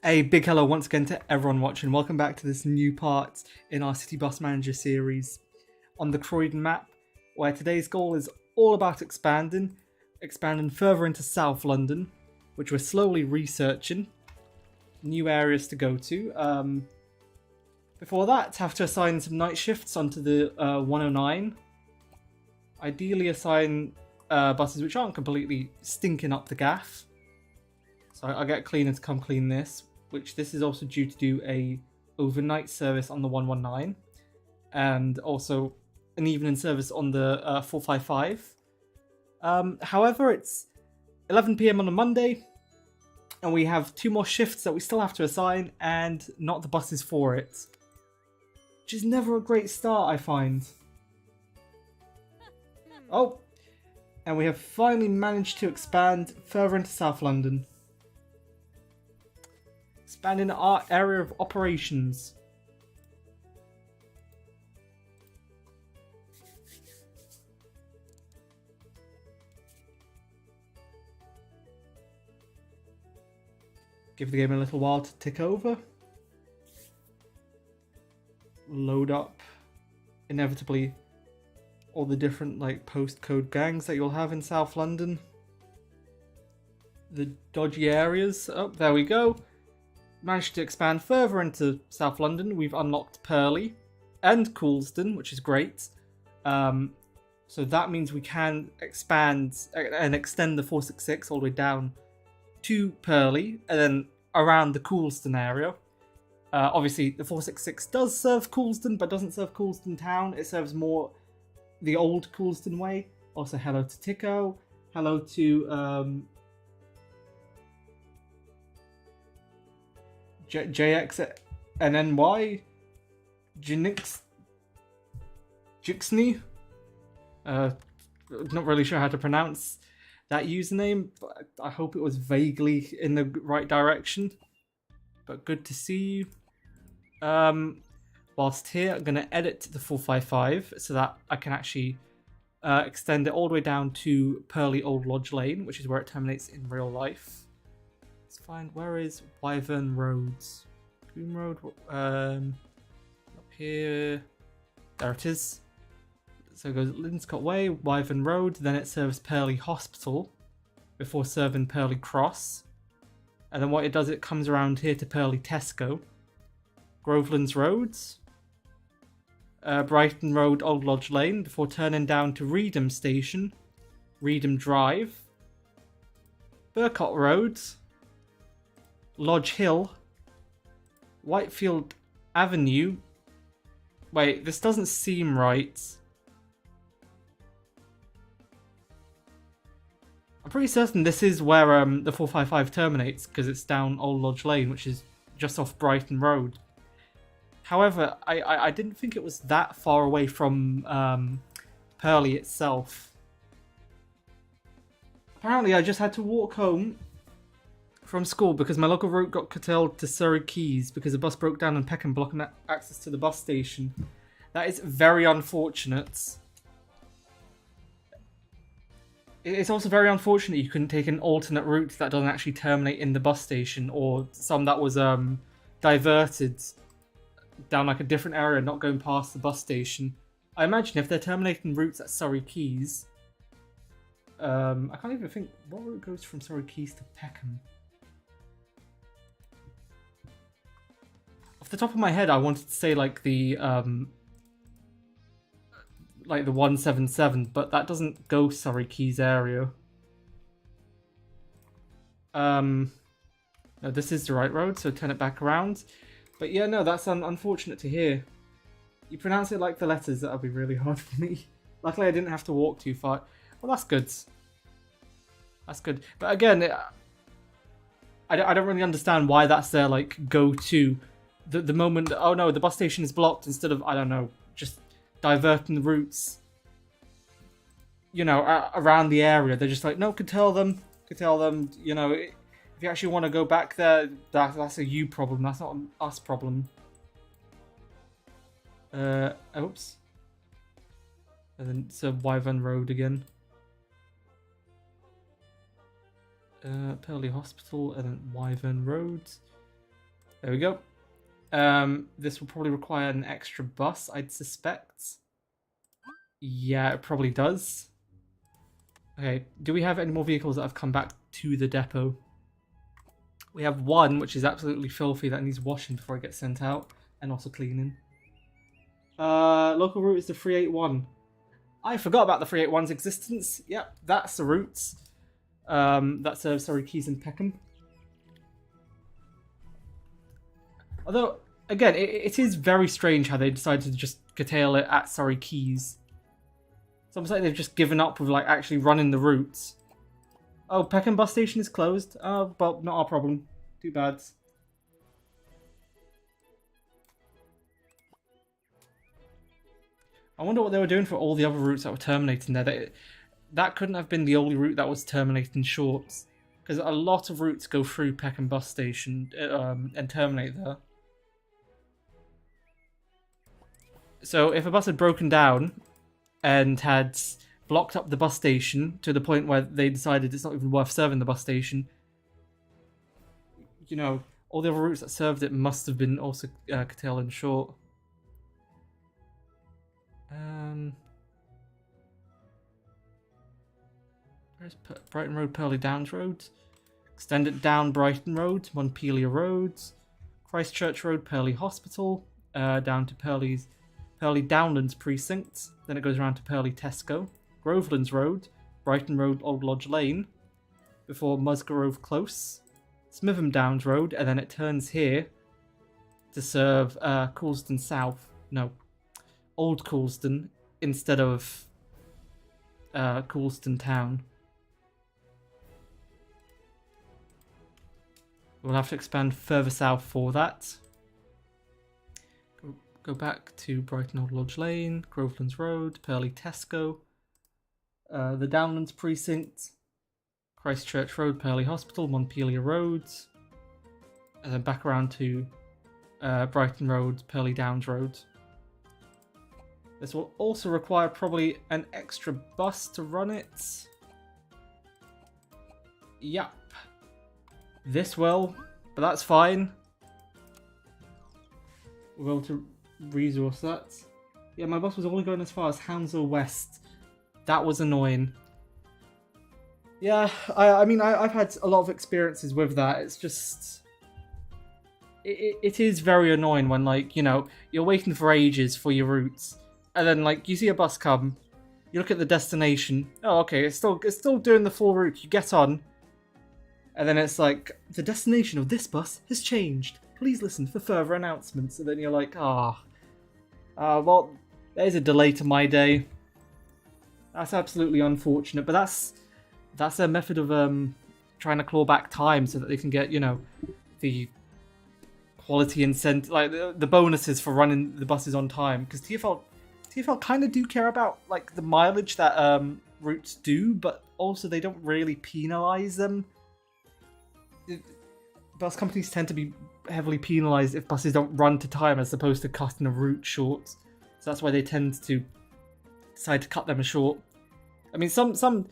A big hello once again to everyone watching. Welcome back to this new part in our City Bus Manager series on the Croydon map, where today's goal is all about expanding further into South London, which we're slowly researching new areas to go to. Before that, have to assign some night shifts onto the 109. Ideally assign buses which aren't completely stinking up the gaff. So I'll get a cleaner to come clean this, which this is also due to do a overnight service on the 119 and also an evening service on the 455. However, it's 11 PM on a Monday and we have 2 more shifts that we still have to assign and not the buses for it, which is never a great start, I find. Oh, and we have finally managed to expand further into South London. Expanding our area of operations. Give the game a little while to tick over. Load up, inevitably, all the different postcode gangs that you'll have in South London. The dodgy areas. Oh, there we go. Managed to expand further into South London. We've unlocked Purley and Coulsdon, which is great. So that means we can expand and extend the 466 all the way down to Purley and then around the Coulsdon area. Obviously, the 466 does serve Coulsdon, but doesn't serve Coulsdon town. It serves more the old Coulsdon way. Also, hello to Tico. Hello to JX and NY Jixney. Not really sure how to pronounce that username, but I hope it was vaguely in the right direction. But good to see you. Whilst here, I'm going to edit the 455 so that I can actually extend it all the way down to Purley Old Lodge Lane, which is where it terminates in real life. Let's find, where is Wyvern Roads? Boom Road, up here. There it is. So it goes Linscott Way, Wyvern Road, then it serves Purley Hospital before serving Purley Cross. And then what it does, it comes around here to Purley Tesco. Grovelands Roads. Brighton Road, Old Lodge Lane, before turning down to Reedham Station. Reedham Drive. Burcott Road. Lodge Hill. Whitefield Avenue. Wait, this doesn't seem right. I'm pretty certain this is where the 455 terminates, because it's down Old Lodge Lane, which is just off Brighton Road. However, I didn't think it was that far away from Purley itself. Apparently, I just had to walk home from school because my local route got curtailed to Surrey Quays because a bus broke down in Peckham, blocking access to the bus station. That is very unfortunate. It's also very unfortunate you couldn't take an alternate route that doesn't actually terminate in the bus station, or some that was diverted down a different area, not going past the bus station. I imagine if they're terminating routes at Surrey Quays, I can't even think what route goes from Surrey Quays to Peckham. Off the top of my head, I wanted to say the 177, but that doesn't go Surrey Quays area. No, this is the right road, so turn it back around. But yeah, no, that's unfortunate to hear. You pronounce it like the letters, that'll be really hard for me. Luckily, I didn't have to walk too far. Well, that's good. That's good. But again, I don't really understand why that's their go-to. The moment, oh no, the bus station is blocked, instead of, I don't know, just diverting the routes, around the area. They're just like, no, could tell them, if you actually want to go back there, that's a you problem, that's not an us problem. Oops. And then it's a Wyvern Road again. Purley Hospital and then Wyvern Road. There we go. This will probably require an extra bus, I'd suspect. Yeah, it probably does. Okay, do we have any more vehicles that have come back to the depot? We have one, which is absolutely filthy, that needs washing before it gets sent out, and also cleaning. Local route is the 381. I forgot about the 381's existence. Yep, that's the route. That serves Surrey Quays and Peckham. Although, again, it is very strange how they decided to just curtail it at Surrey Quays. It's almost like they've just given up with like actually running the routes. Oh, Peckham bus station is closed. Oh, well, not our problem. Too bad. I wonder what they were doing for all the other routes that were terminating there. That couldn't have been the only route that was terminating shorts. Because a lot of routes go through Peckham bus station and terminate there. So if a bus had broken down and had blocked up the bus station to the point where they decided it's not even worth serving the bus station, you know, all the other routes that served it must have been also curtailed and short. Where's Brighton Road, Purley Downs Road? Extend it down Brighton Road, Montpelier Road, Christchurch Road, Purley Hospital, down to Purley Downlands Precinct. Then it goes around to Purley Tesco, Grovelands Road, Brighton Road, Old Lodge Lane, before Musgrove Close, Smitham Downs Road, and then it turns here to serve Coulsdon South. No, Old Coulsdon instead of Coulsdon Town. We'll have to expand further south for that. Go back to Brighton Old Lodge Lane, Grovelands Road, Purley Tesco, the Downlands Precinct, Christchurch Road, Purley Hospital, Montpelier Road, and then back around to Brighton Road, Purley Downs Road. This will also require probably an extra bus to run it. Yep. This will, but that's fine. We'll be able to resource that. Yeah, my bus was only going as far as Hounslow West. That was annoying. Yeah, I mean, I've had a lot of experiences with that. It's just... It is very annoying when, like, you know, you're waiting for ages for your routes. And then, like, you see a bus come. You look at the destination. Oh, okay, it's still doing the full route. You get on. And then it's like, the destination of this bus has changed. Please listen for further announcements. And then you're like, well, there's a delay to my day. That's absolutely unfortunate. But that's a method of trying to claw back time so that they can get, you know, the quality incentive, like the bonuses for running the buses on time. Because TfL kind of do care about like the mileage that routes do, but also they don't really penalise them. Bus companies tend to be heavily penalised if buses don't run to time as opposed to cutting a route short. So that's why they tend to decide to cut them short. I mean, some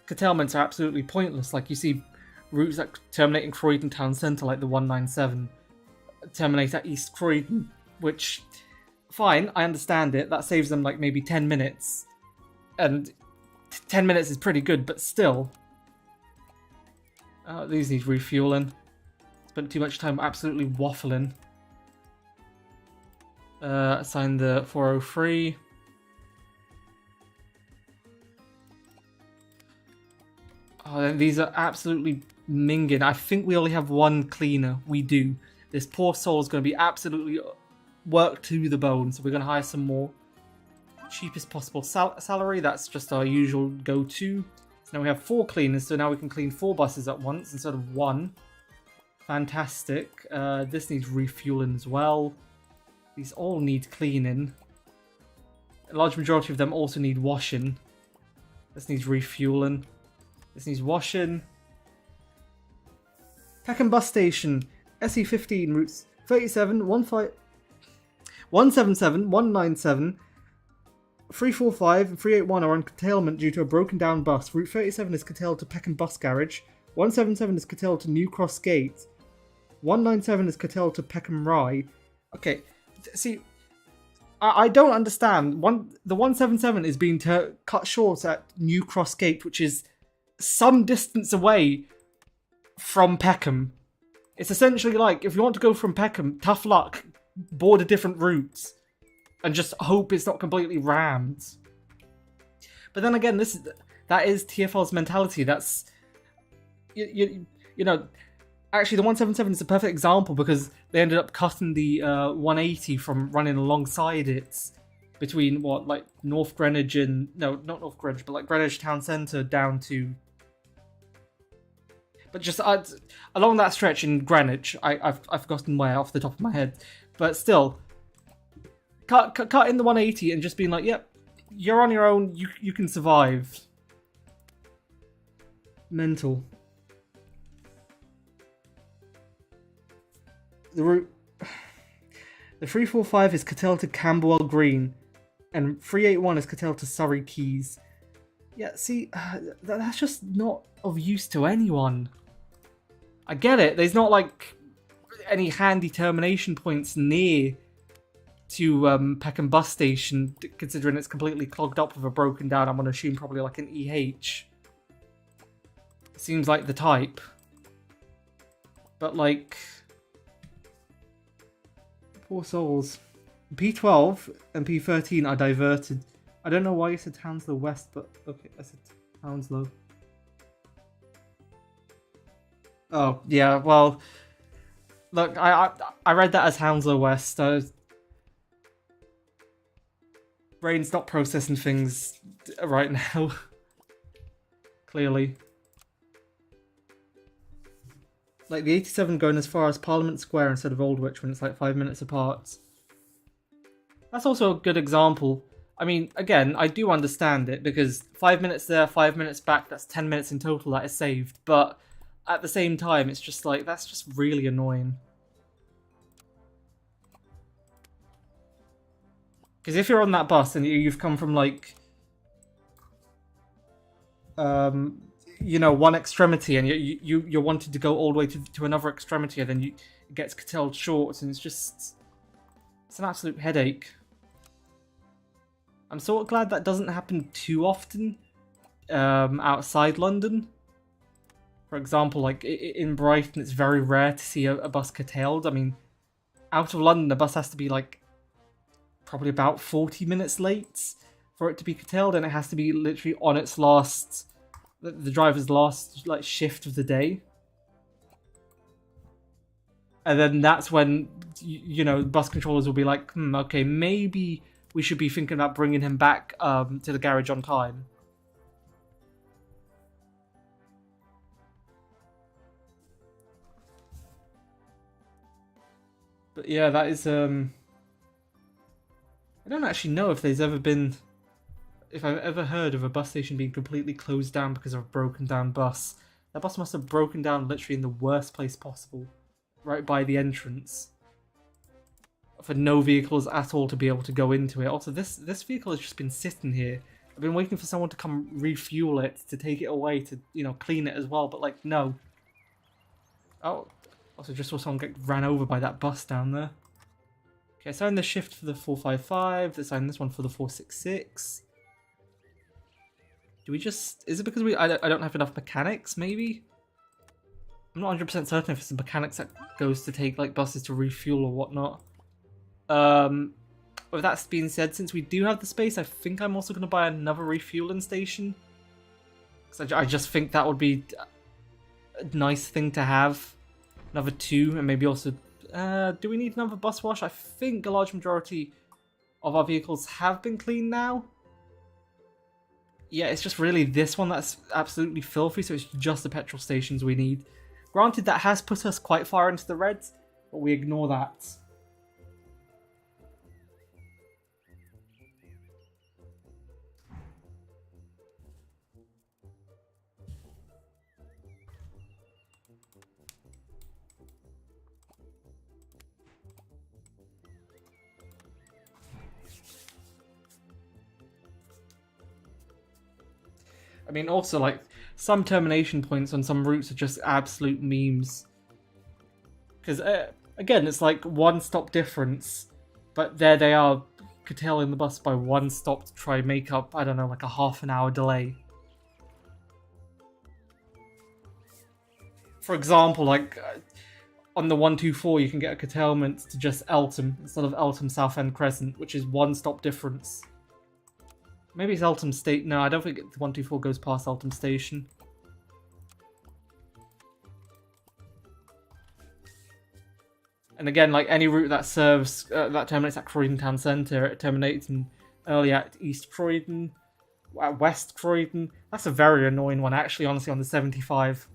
curtailments are absolutely pointless. Like you see routes that terminate in Croydon town centre, like the 197, terminate at East Croydon, which, fine, I understand it. That saves them like maybe 10 minutes. And 10 minutes is pretty good, but still. These need refueling. Spent too much time absolutely waffling. Assign the 403. Oh, these are absolutely minging. I think we only have one cleaner. We do. This poor soul is going to be absolutely worked to the bone, so we're going to hire some more. Cheapest possible salary. That's just our usual go-to. So now we have 4 cleaners, so now we can clean 4 buses at once instead of 1. Fantastic. This needs refueling as well. These all need cleaning. A large majority of them also need washing. This needs refueling. This needs washing. Peckham Bus Station. SE15 routes 37, 177, 197, 345 and 381 are on curtailment due to a broken down bus. Route 37 is curtailed to Peckham Bus Garage. 177 is curtailed to New Cross Gate. 197 is curtailed to Peckham Rye. Okay, see, I don't understand. The 177 is being cut short at New Cross Gate, which is some distance away from Peckham. It's essentially like, if you want to go from Peckham, tough luck, board a different route, and just hope it's not completely rammed. But then again, that is TFL's mentality. That's you know. Actually, the 177 is a perfect example because they ended up cutting the 180 from running alongside it between like North Greenwich and no, not North Greenwich, but like Greenwich Town Centre down to. But just along that stretch in Greenwich, I've forgotten where off the top of my head, but still, cut in the 180 and just being like, yep, you're on your own, you can survive. Mental. The route. The 345 is curtailed to Camberwell Green, and 381 is curtailed to Surrey Quays. Yeah, see, that's just not of use to anyone. I get it, there's not like any handy termination points near to Peckham bus station, considering it's completely clogged up with a broken down, I'm going to assume probably like an EH. Seems like the type. But like, poor souls. P12 and P13 are diverted. I don't know why you said Hounslow West, but okay, I said Hounslow. Oh, yeah, well, look, I read that as Hounslow West. Brain's not processing things right now. Clearly. Like the 87 going as far as Parliament Square instead of Aldwych when it's like 5 minutes apart. That's also a good example. I mean, again, I do understand it because 5 minutes there, 5 minutes back, that's 10 minutes in total that is saved. But at the same time, it's just like, that's just really annoying. Because if you're on that bus and you've come from like, you know, one extremity and you're wanting to go all the way to another extremity and then it gets curtailed short and it's an absolute headache. I'm sort of glad that doesn't happen too often outside London. For example, like in Brighton, it's very rare to see a bus curtailed. I mean, out of London, the bus has to be like probably about 40 minutes late for it to be curtailed, and it has to be literally on its the driver's last like shift of the day. And then that's when, you know, bus controllers will be like, okay, maybe we should be thinking about bringing him back to the garage on time. But yeah, that is I don't actually know if there's ever been, if I've ever heard of a bus station being completely closed down because of a broken down bus. That bus must have broken down literally in the worst place possible, right by the entrance, for no vehicles at all to be able to go into it. Also, this vehicle has just been sitting here. I've been waiting for someone to come refuel it, to take it away, to, you know, clean it as well, but like, no. Oh, also just saw someone get ran over by that bus down there. Okay, assign the shift for the 455, assign this one for the 466. Do we just... Is it because I don't have enough mechanics, maybe? I'm not 100% certain if it's the mechanics that goes to take like buses to refuel or whatnot. With that being said, since we do have the space, I think I'm also going to buy another refueling station. Because I just think that would be a nice thing to have. Another 2, and maybe also... do we need another bus wash? I think a large majority of our vehicles have been cleaned now. Yeah, it's just really this one that's absolutely filthy, so it's just the petrol stations we need. Granted, that has put us quite far into the reds, but we ignore that. I mean, also, like, some termination points on some routes are just absolute memes. Because, again, it's like one stop difference, but there they are curtailing the bus by one stop to try and make up, I don't know, like a half an hour delay. For example, like on the 124 you can get a curtailment to just Eltham instead of Eltham Southend Crescent, which is one stop difference. Maybe it's Eltham State. No, I don't think the 124 goes past Eltham Station. And again, like any route that serves, that terminates at Croydon Town Centre, it terminates early at East Croydon, at West Croydon. That's a very annoying one, actually, honestly, on the 75.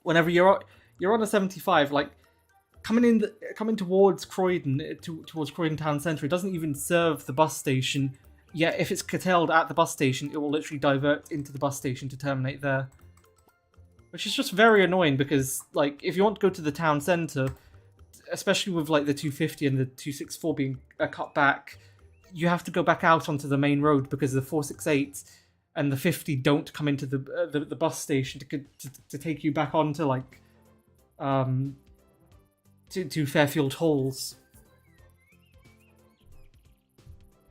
Whenever you're on a 75, like, coming towards Croydon, towards Croydon Town Centre, it doesn't even serve the bus station. Yet, if it's curtailed at the bus station, it will literally divert into the bus station to terminate there. Which is just very annoying, because, like, if you want to go to the town centre, especially with like the 250 and the 264 being cut back, you have to go back out onto the main road because the 468 and the 50 don't come into the bus station to take you back onto like to Fairfield Halls.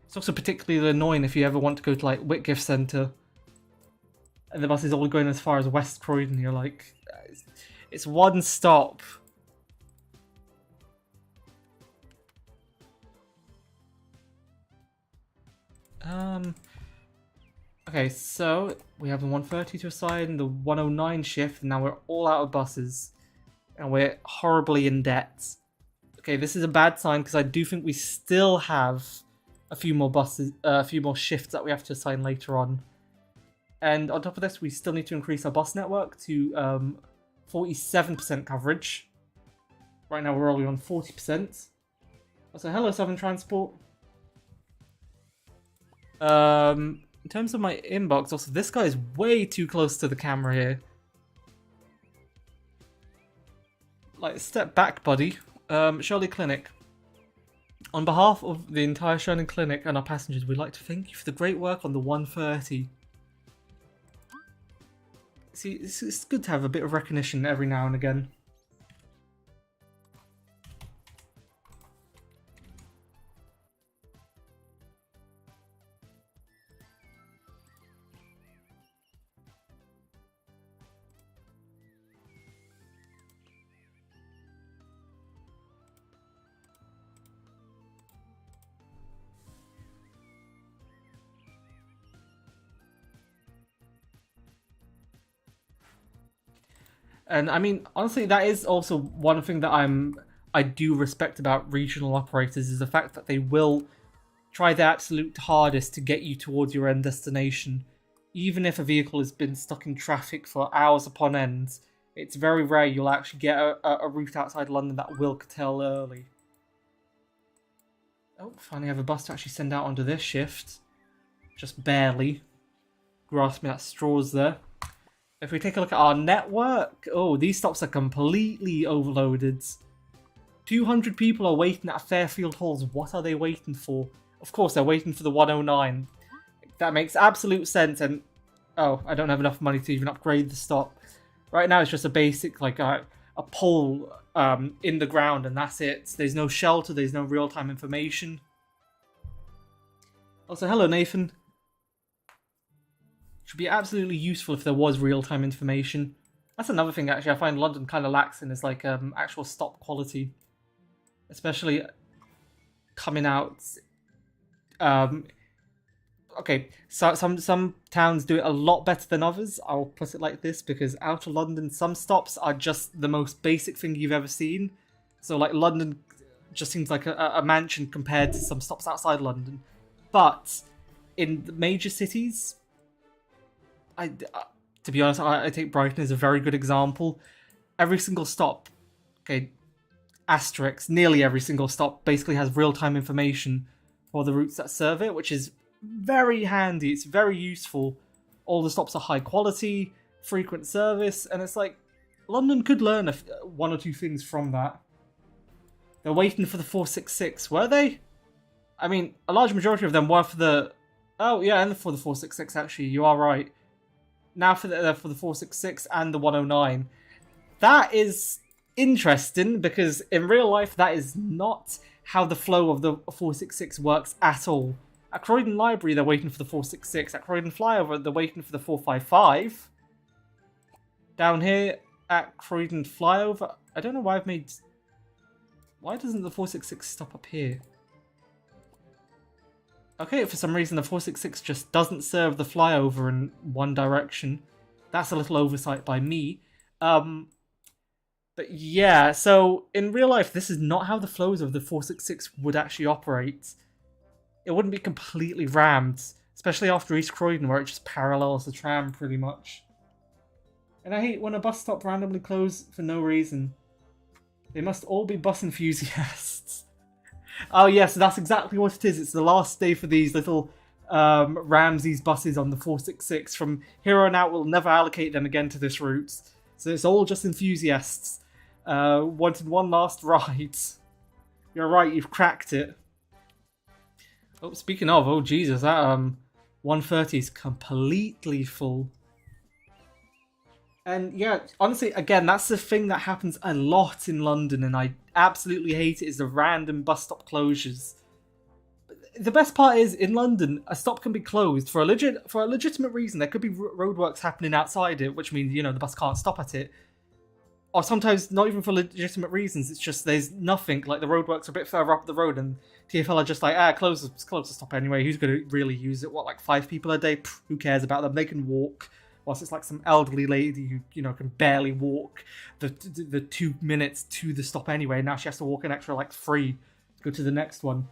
It's also particularly annoying if you ever want to go to like Whitgift Centre and the bus is only going as far as West Croydon. You're like, it's one stop. Okay, so we have the 130 to assign, the 109 shift, and now we're all out of buses. And we're horribly in debt. Okay, this is a bad sign because I do think we still have a few more buses, a few more shifts that we have to assign later on. And on top of this, we still need to increase our bus network to 47% coverage. Right now we're only on 40%. So hello, Southern Transport. In terms of my inbox, also this guy is way too close to the camera here. Like, step back, buddy. Shirley Clinic. On behalf of the entire Shirley Clinic and our passengers, we'd like to thank you for the great work on the 130. See, it's good to have a bit of recognition every now and again. And I mean, honestly, that is also one thing that I do respect about regional operators is the fact that they will try their absolute hardest to get you towards your end destination. Even if a vehicle has been stuck in traffic for hours upon end, it's very rare you'll actually get a route outside London that will curtail early. Oh, finally have a bus to actually send out onto this shift. Just barely. Grasping at straws there. If we take a look at our network, oh, these stops are completely overloaded. 200 people are waiting at Fairfield Halls. What are they waiting for? Of course, they're waiting for the 109. That makes absolute sense, and oh, I don't have enough money to even upgrade the stop. Right now, it's just a basic, like a pole in the ground, and that's it. There's no shelter, there's no real-time information. Also, hello, Nathan. Should be absolutely useful if there was real-time information. That's another thing, actually, I find London kind of lacks in is like actual stop quality. Especially coming out... okay, so some towns do it a lot better than others. I'll put it like this, because out of London, some stops are just the most basic thing you've ever seen. So, like, London just seems like a mansion compared to some stops outside London. But in the major cities... to be honest, I take Brighton as a very good example. Every single stop, okay, asterisk, nearly every single stop basically has real-time information for the routes that serve it, which is very handy. It's very useful. All the stops are high quality, frequent service, and it's like, London could learn one or two things from that. They're waiting for the 466, were they? I mean, a large majority of them were for the... Oh, yeah, and for the 466, actually, you are right. Now for the 466 and the 109. That is interesting because in real life that is not how the flow of the 466 works at all. At Croydon Library, they're waiting for the 466. At Croydon Flyover, they're waiting for the 455. Down here at Croydon Flyover, I don't know why I've made... Why doesn't the 466 stop up here? Okay, for some reason the 466 just doesn't serve the flyover in one direction. That's a little oversight by me. But yeah, so in real life, this is not how the flows of the 466 would actually operate. It wouldn't be completely rammed, especially after East Croydon, where it just parallels the tram pretty much. And I hate when a bus stop randomly closes for no reason. They must all be bus enthusiasts. Oh yes, that's exactly what it is. It's the last day for these little Ramsey's buses on the 466. From here on out, we'll never allocate them again to this route. So it's all just enthusiasts. Wanted one last ride. You're right, you've cracked it. Oh, speaking of, oh Jesus, that 130 is completely full. And yeah, honestly, again, that's the thing that happens a lot in London, and I absolutely hate it, is the random bus stop closures. The best part is, in London, a stop can be closed for a legitimate reason. There could be roadworks happening outside it, which means, you know, the bus can't stop at it. Or sometimes not even for legitimate reasons, it's just there's nothing, like the roadworks are a bit further up the road and TfL are just like, close the stop anyway, who's going to really use it? What, like 5 people a day? Pff, who cares about them? They can walk. Whilst it's like some elderly lady who, you know, can barely walk the 2 minutes to the stop anyway. Now she has to walk an extra like 3 to go to the next one.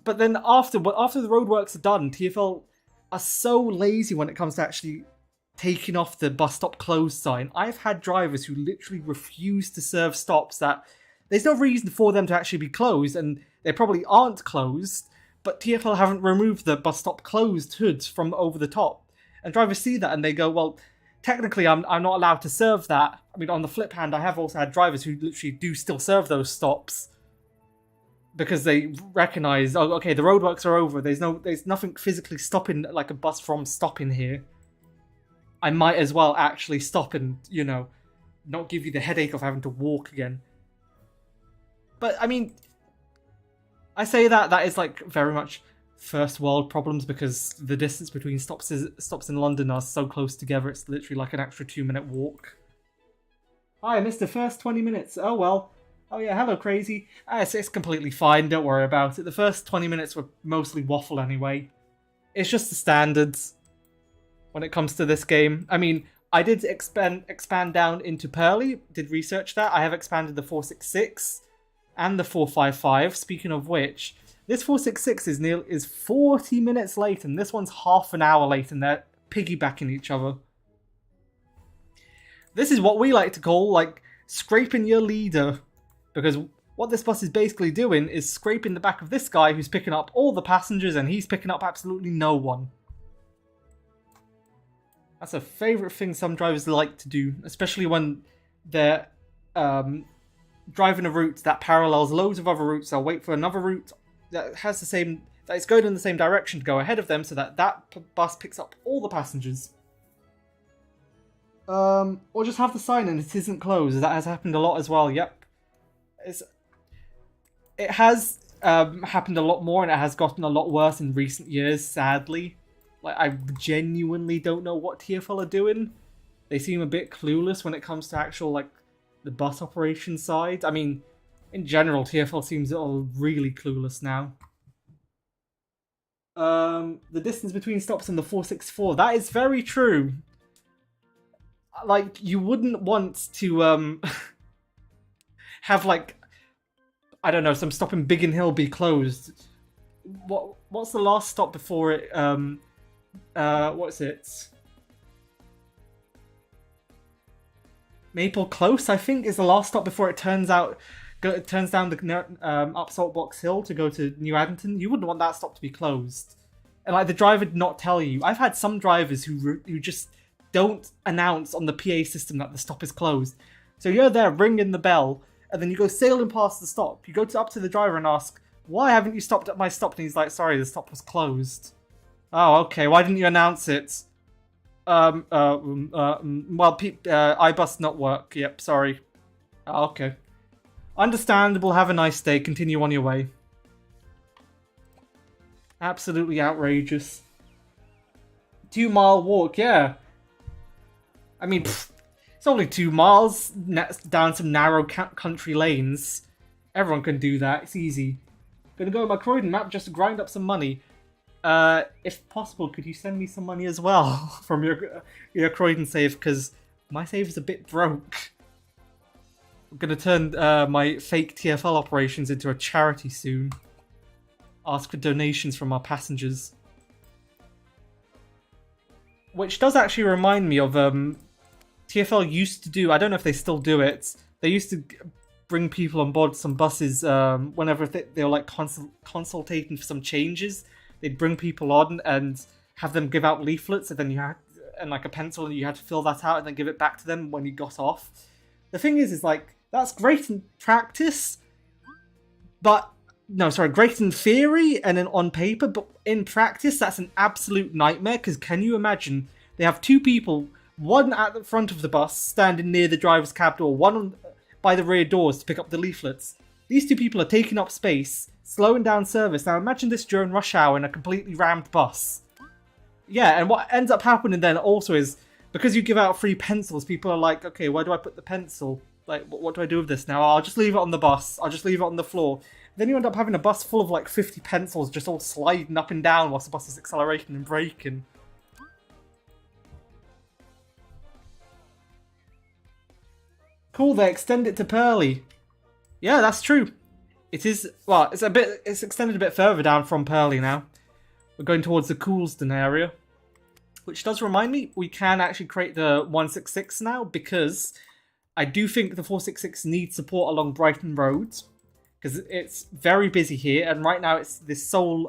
But then after the roadworks are done, TfL are so lazy when it comes to actually taking off the bus stop closed sign. I've had drivers who literally refuse to serve stops that there's no reason for them to actually be closed, and they probably aren't closed, but TfL haven't removed the bus stop closed hood from over the top. And drivers see that and they go, well, technically I'm not allowed to serve that. I mean, on the flip hand, I have also had drivers who literally do still serve those stops because they recognise, oh, okay, the roadworks are over. There's nothing physically stopping like a bus from stopping here. I might as well actually stop and, you know, not give you the headache of having to walk again. But I mean, I say that is like very much first world problems because the distance between stops in London are so close together. It's literally like an extra 2-minute walk. Hi, I missed the first 20 minutes. Oh well. Oh yeah, hello crazy. It's completely fine, don't worry about it. The first 20 minutes were mostly waffle anyway. It's just the standards when it comes to this game. I mean, I did expand down into Purley, did research that. I have expanded the 466 and the 455. Speaking of which, this 466 is 40 minutes late, and this one's half an hour late, and they're piggybacking each other. This is what we like to call, like, scraping your leader. Because what this bus is basically doing is scraping the back of this guy who's picking up all the passengers, and he's picking up absolutely no one. That's a favourite thing some drivers like to do, especially when they're driving a route that parallels loads of other routes. They'll wait for another route that is going in the same direction to go ahead of them, so that bus picks up all the passengers. Or just have the sign and it isn't closed. That has happened a lot as well. Yep, it has happened a lot more, and it has gotten a lot worse in recent years. Sadly, like I genuinely don't know what TfL are doing. They seem a bit clueless when it comes to actual like the bus operation side. I mean, in general, TfL seems all really clueless now. The distance between stops on the 464, that is very true. Like, you wouldn't want to have like, I don't know, some stop in Biggin Hill be closed. What's the last stop before it? What's it? Maple Close, I think, is the last stop before it turns down the up Salt Box Hill to go to New Addington. You wouldn't want that stop to be closed, and like the driver did not tell you. I've had some drivers who just don't announce on the PA system that the stop is closed. So you're there ringing the bell, and then you go sailing past the stop. You go up to the driver and ask, "Why haven't you stopped at my stop?" And he's like, "Sorry, the stop was closed." Oh, okay. Why didn't you announce it? Well, iBus not work. Yep, sorry. Okay. Understandable, have a nice day, continue on your way. Absolutely outrageous. 2 mile walk, yeah. I mean, it's only 2 miles down some narrow country lanes. Everyone can do that, it's easy. Gonna go on my Croydon map just to grind up some money. If possible, could you send me some money as well from your Croydon save? Because my save is a bit broke. I'm gonna turn my fake TFL operations into a charity soon. Ask for donations from our passengers. Which does actually remind me of TFL used to do. I don't know if they still do it. They used to bring people on board some buses whenever they were like consultating for some changes. They'd bring people on and have them give out leaflets, and then you had and like a pencil, and you had to fill that out and then give it back to them when you got off. The thing is like that's great in practice, but no, sorry, great in theory and then on paper, but in practice that's an absolute nightmare. Because can you imagine? They have 2 people, one at the front of the bus standing near the driver's cab door, one by the rear doors to pick up the leaflets. These 2 people are taking up space, slowing down service. Now imagine this during rush hour in a completely rammed bus. Yeah, and what ends up happening then also is, because you give out free pencils, people are like, okay, where do I put the pencil? Like, what do I do with this now? I'll just leave it on the bus. I'll just leave it on the floor. Then you end up having a bus full of like 50 pencils just all sliding up and down whilst the bus is accelerating and braking. Cool, they extend it to Purley. Yeah, that's true. It is, well, it's extended a bit further down from Purley now. We're going towards the Coulsdon area. Which does remind me, we can actually create the 166 now, because I do think the 466 needs support along Brighton Road, because it's very busy here, and right now it's this sole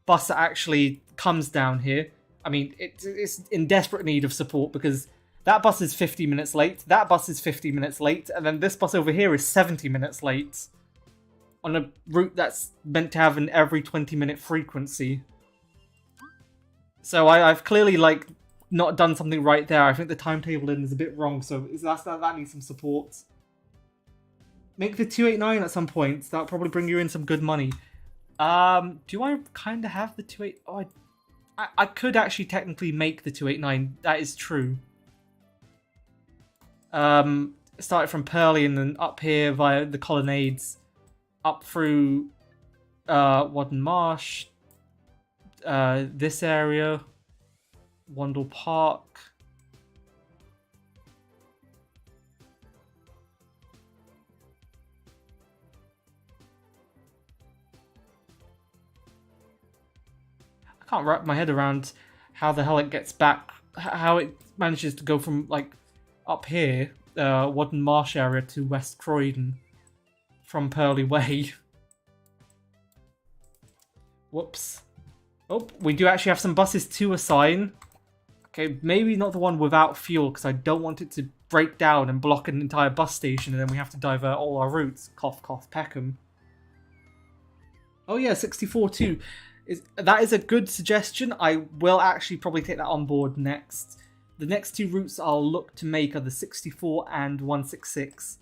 bus that actually comes down here. I mean, it's in desperate need of support, because that bus is 50 minutes late, that bus is 50 minutes late, and then this bus over here is 70 minutes late on a route that's meant to have an every 20-minute frequency. So I've clearly like not done something right there. I think the timetabling is a bit wrong, so that needs some support. Make the 289 at some point. That'll probably bring you in some good money. Do I kind of have the 28? Oh, I could actually technically make the 289. That is true. Started from Purley and then up here via the colonnades, up through Wadden Marsh, this area, Wandle Park. I can't wrap my head around how the hell it gets back, how it manages to go from like up here, Wadden Marsh area to West Croydon from Purley Way. Whoops. Oh, we do actually have some buses to assign. Okay, maybe not the one without fuel, because I don't want it to break down and block an entire bus station, and then we have to divert all our routes. Cough, cough, Peckham. Oh yeah, 64 too. That is a good suggestion. I will actually probably take that on board next. The next 2 routes I'll look to make are the 64 and 166.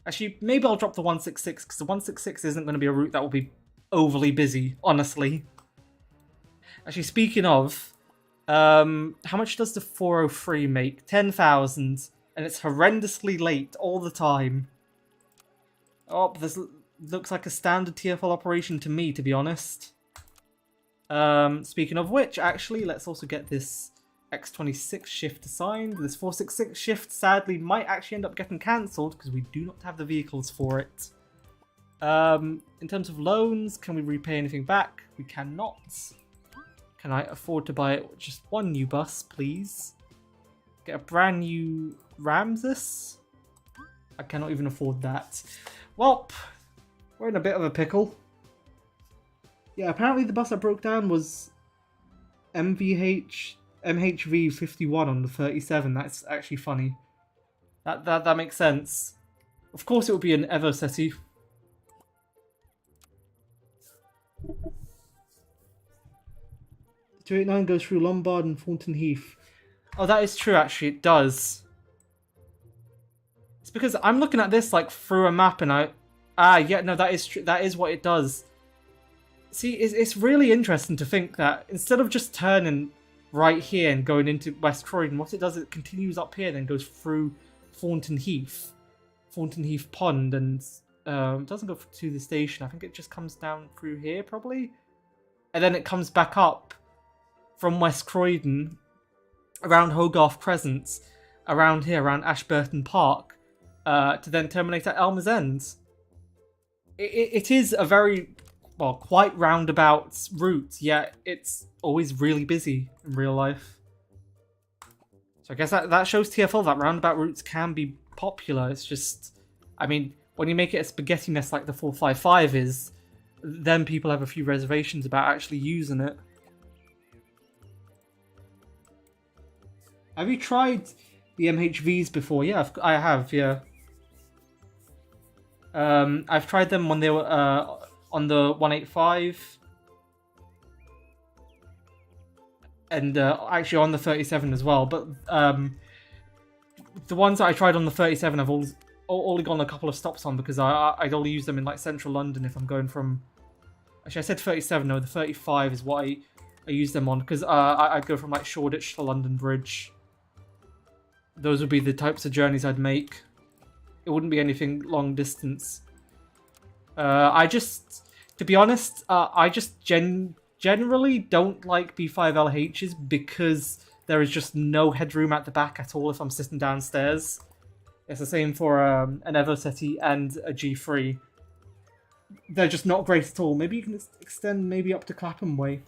Actually, maybe I'll drop the 166, because the 166 isn't going to be a route that will be overly busy, honestly. Actually, speaking of, how much does the 403 make? 10,000, and it's horrendously late all the time. Oh, this looks like a standard TFL operation to me, to be honest. Speaking of which, actually, let's also get this X26 shift assigned. This 466 shift, sadly, might actually end up getting cancelled, because we do not have the vehicles for it. In terms of loans, can we repay anything back? We cannot. Can I afford to buy just 1 new bus, please? Get a brand new Ramses? I cannot even afford that. Well, we're in a bit of a pickle. Yeah, apparently the bus that broke down was MHV 51 on the 37. That's actually funny. That makes sense. Of course it would be an Evercity. The 289 goes through Lombard and Thornton Heath. Oh, that is true, actually. It does. It's because I'm looking at this like through a map, and yeah, no, that is true. That is what it does. See, it's really interesting to think that instead of just turning right here and going into West Croydon, what it does is it continues up here, then goes through Thornton Heath Pond, and doesn't go to the station. I think it just comes down through here probably, and then it comes back up from West Croydon around Hogarth Crescent, around here, around Ashburton Park, to then terminate at Elmer's End. It is a very, well, quite roundabout route, yet it's always really busy in real life. So I guess that shows TFL that roundabout routes can be popular. It's just, I mean, when you make it a spaghetti nest like the 455 is, then people have a few reservations about actually using it. Have you tried the MHVs before? Yeah, I have, yeah. I've tried them when they were on the 185. And actually on the 37 as well. But the ones that I tried on the 37 I've only gone a couple of stops on, because I'd only use them in like central London if I'm going from... Actually, I said 37, no, the 35 is what I use them on, because I'd go from like Shoreditch to London Bridge. Those would be the types of journeys I'd make. It wouldn't be anything long distance. To be honest, I just generally don't like B5LHs because there is just no headroom at the back at all if I'm sitting downstairs. It's the same for an Eversetti and a G3. They're just not great at all. Maybe you can extend maybe up to Clapham Way.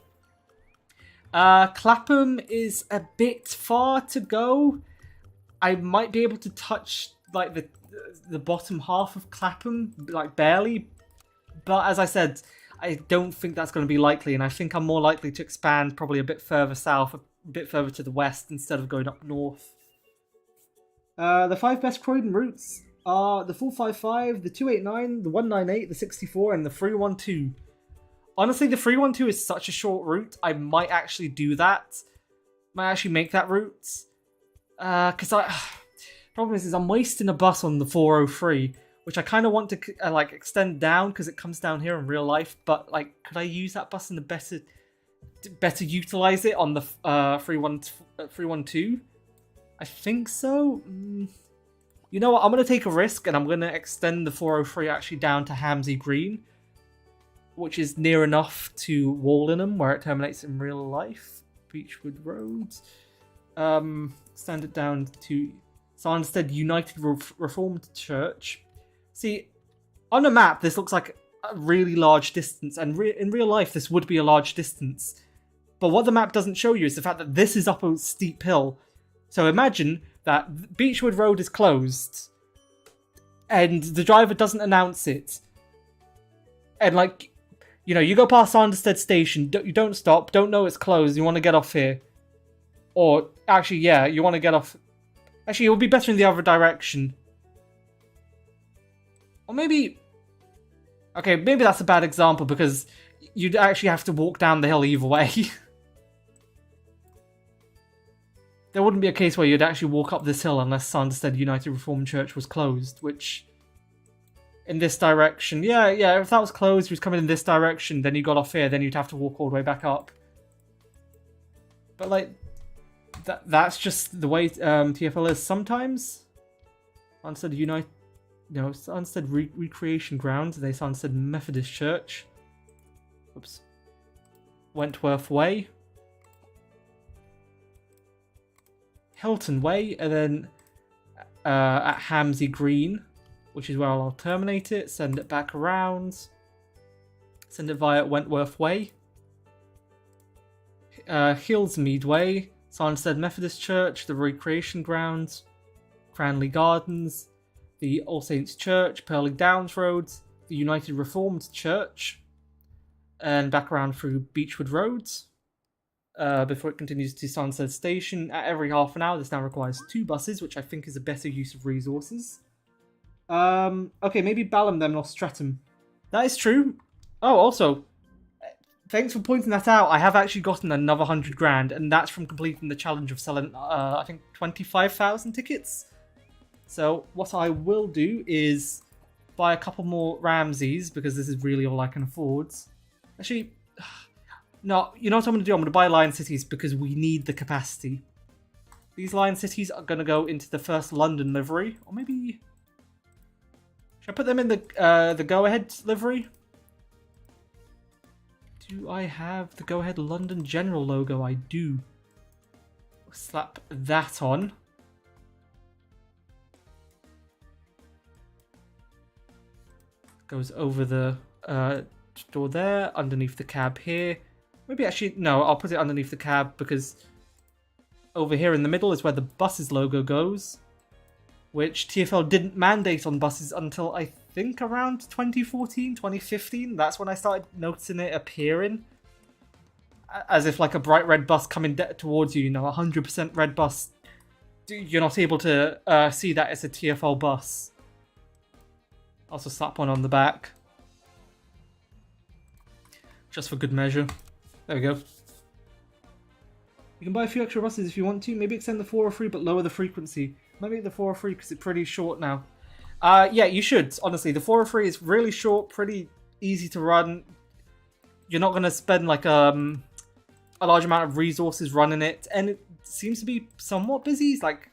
Clapham is a bit far to go. I might be able to touch like the bottom half of Clapham, like barely. But as I said, I don't think that's going to be likely, and I think I'm more likely to expand probably a bit further south, a bit further to the west, instead of going up north. The 5 best Croydon routes are the 455, the 289, the 198, the 64, and the 312. Honestly, the 312 is such a short route, I might actually do that. Might actually make that route. Because problem is I'm wasting a bus on the 403, which I kind of want to like extend down because it comes down here in real life. But like, could I use that bus in the better utilize it on the 312? I think so. You know what? I'm gonna take a risk and I'm gonna extend the 403 actually down to Hamsey Green, which is near enough to Wallingham where it terminates in real life. Beechwood Road. Extend it down to Sanderstead United Reformed Church. See, on a map, this looks like a really large distance, and in real life, this would be a large distance. But what the map doesn't show you is the fact that this is up a steep hill. So imagine that Beechwood Road is closed, and the driver doesn't announce it. And like, you know, you go past Sanderstead Station, you don't stop, don't know it's closed, you want to get off here. Or, actually, yeah, you want to get off... Actually, it would be better in the other direction. Or maybe... Okay, maybe that's a bad example because you'd actually have to walk down the hill either way. There wouldn't be a case where you'd actually walk up this hill unless Sanderstead United Reformed Church was closed, which... In this direction... Yeah, if that was closed, you was coming in this direction, then you got off here, then you'd have to walk all the way back up. But, like... That's just the way TFL is sometimes. Sanderstead United... No, Sanderstead Recreation Ground. They Sanderstead Methodist Church. Oops. Wentworth Way. Hilton Way. And then at Hamsey Green, which is where I'll terminate it. Send it back around. Send it via Wentworth Way. Hillsmead Way. Sanderstead Methodist Church, the Recreation Grounds, Cranley Gardens, the All Saints Church, Purley Downs Road, the United Reformed Church, and back around through Beechwood Roads, before it continues to Sanderstead Station at every half an hour. This now requires 2 buses, which I think is a better use of resources. Okay, maybe Balham then, or Streatham. That is true. Oh, also... Thanks for pointing that out. I have actually gotten another 100 grand, and that's from completing the challenge of selling, I think, 25,000 tickets. So what I will do is buy a couple more Ramses, because this is really all I can afford. Actually, no, you know what I'm going to do? I'm going to buy Lion Cities because we need the capacity. These Lion Cities are going to go into the first London livery. Or maybe... should I put them in the go-ahead livery? Do I have the go-ahead London General logo? I do. Slap that on. Goes over the door there, underneath the cab here. Maybe actually, no, I'll put it underneath the cab because over here in the middle is where the buses logo goes, which TfL didn't mandate on buses until I think around 2014, 2015. That's when I started noticing it appearing. As if like a bright red bus coming towards you, you know, 100% red bus. You're not able to see that it's a TfL bus. Also slap one on the back. Just for good measure. There we go. You can buy a few extra buses if you want to. Maybe extend the 403 but lower the frequency. Might make the 403 because it's pretty short now. Yeah, you should. Honestly, the 403 is really short, pretty easy to run. You're not going to spend like a large amount of resources running it. And it seems to be somewhat busy. It's like,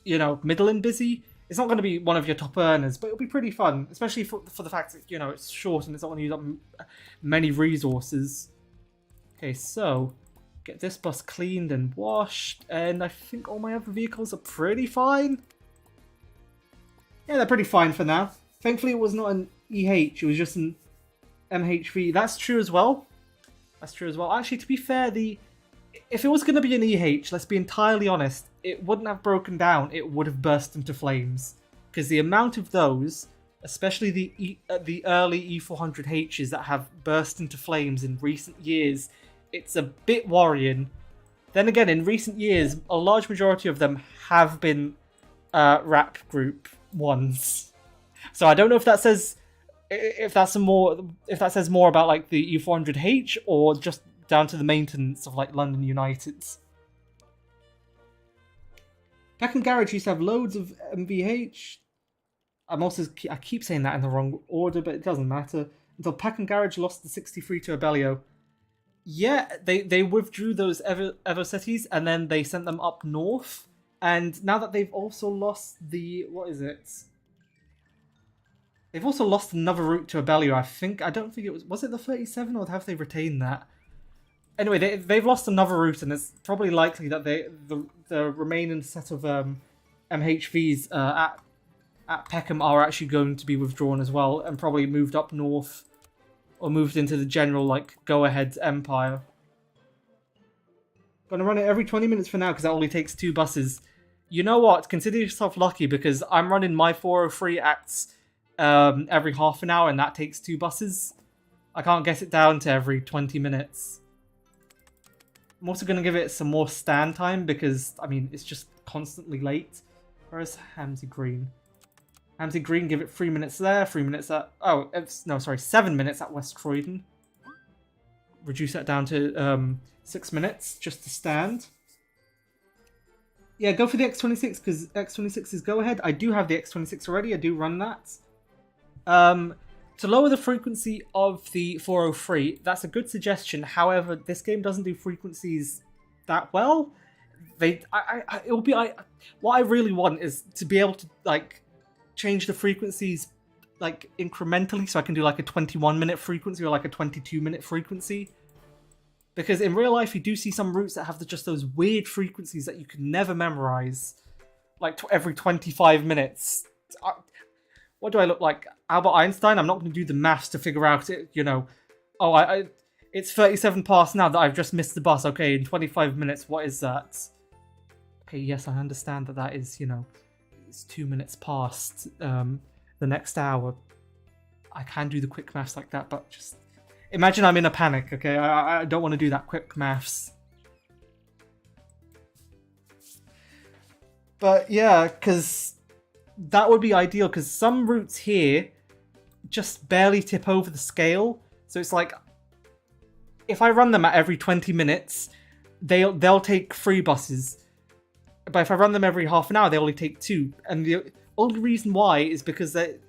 you know, middling busy. It's not going to be one of your top earners, but it'll be pretty fun, especially for the fact that, you know, it's short and it's not going to use up many resources. Okay, so get this bus cleaned and washed, and I think all my other vehicles are pretty fine. Yeah, they're pretty fine for now. Thankfully, it was not an EH, it was just an MHV. That's true as well. That's true as well. Actually, to be fair, if it was going to be an EH, let's be entirely honest, it wouldn't have broken down, it would have burst into flames. Because the amount of those, especially the early E400Hs that have burst into flames in recent years, it's a bit worrying. Then again, in recent years, a large majority of them have been rap group ones. So I don't know if that says says more about like the E400H or just down to the maintenance of like London Uniteds. Peckham Garage used to have loads of MVH. I keep saying that in the wrong order, but it doesn't matter. Until Peckham Garage lost the 63 to Abellio. Yeah, they withdrew those Evo-Cities and then they sent them up north. And now that they've also lost the... what is it? They've also lost another route to Abellio, I think. I don't think it was... was it the 37 or have they retained that? Anyway, they've lost another route, and it's probably likely that the remaining set of MHVs at Peckham are actually going to be withdrawn as well, and probably moved up north, or moved into the general like go-ahead empire. Gonna run it every 20 minutes for now because that only takes 2 buses. You know what? Consider yourself lucky because I'm running my 403 at every half an hour, and that takes 2 buses. I can't get it down to every 20 minutes. I'm also going to give it some more stand time because, I mean, it's just constantly late. Where's Hamsey Green? Hamsey Green, give it 3 minutes there, 3 minutes at... oh, no, sorry, 7 minutes at West Croydon. Reduce that down to 6 minutes just to stand. Yeah, go for the X26 because X26 is go-ahead. I do have the X26 already. I do run that. To lower the frequency of the 403, that's a good suggestion. However, this game doesn't do frequencies that well. What I really want is to be able to like change the frequencies like incrementally, so I can do like a 21-minute frequency or like a 22-minute frequency. Because in real life, you do see some routes that have just those weird frequencies that you can never memorize, like every 25 minutes. What do I look like? Albert Einstein? I'm not going to do the maths to figure out it, you know. Oh, it's 37 past now that I've just missed the bus. Okay, in 25 minutes, what is that? Okay, yes, I understand that is, you know, it's 2 minutes past the next hour. I can do the quick maths like that, but just imagine I'm in a panic, okay? I don't want to do that quick maths. But yeah, because that would be ideal, because some routes here just barely tip over the scale. So it's like, if I run them at every 20 minutes, they'll take 3 buses. But if I run them every half an hour, they only take 2. And only reason why is because the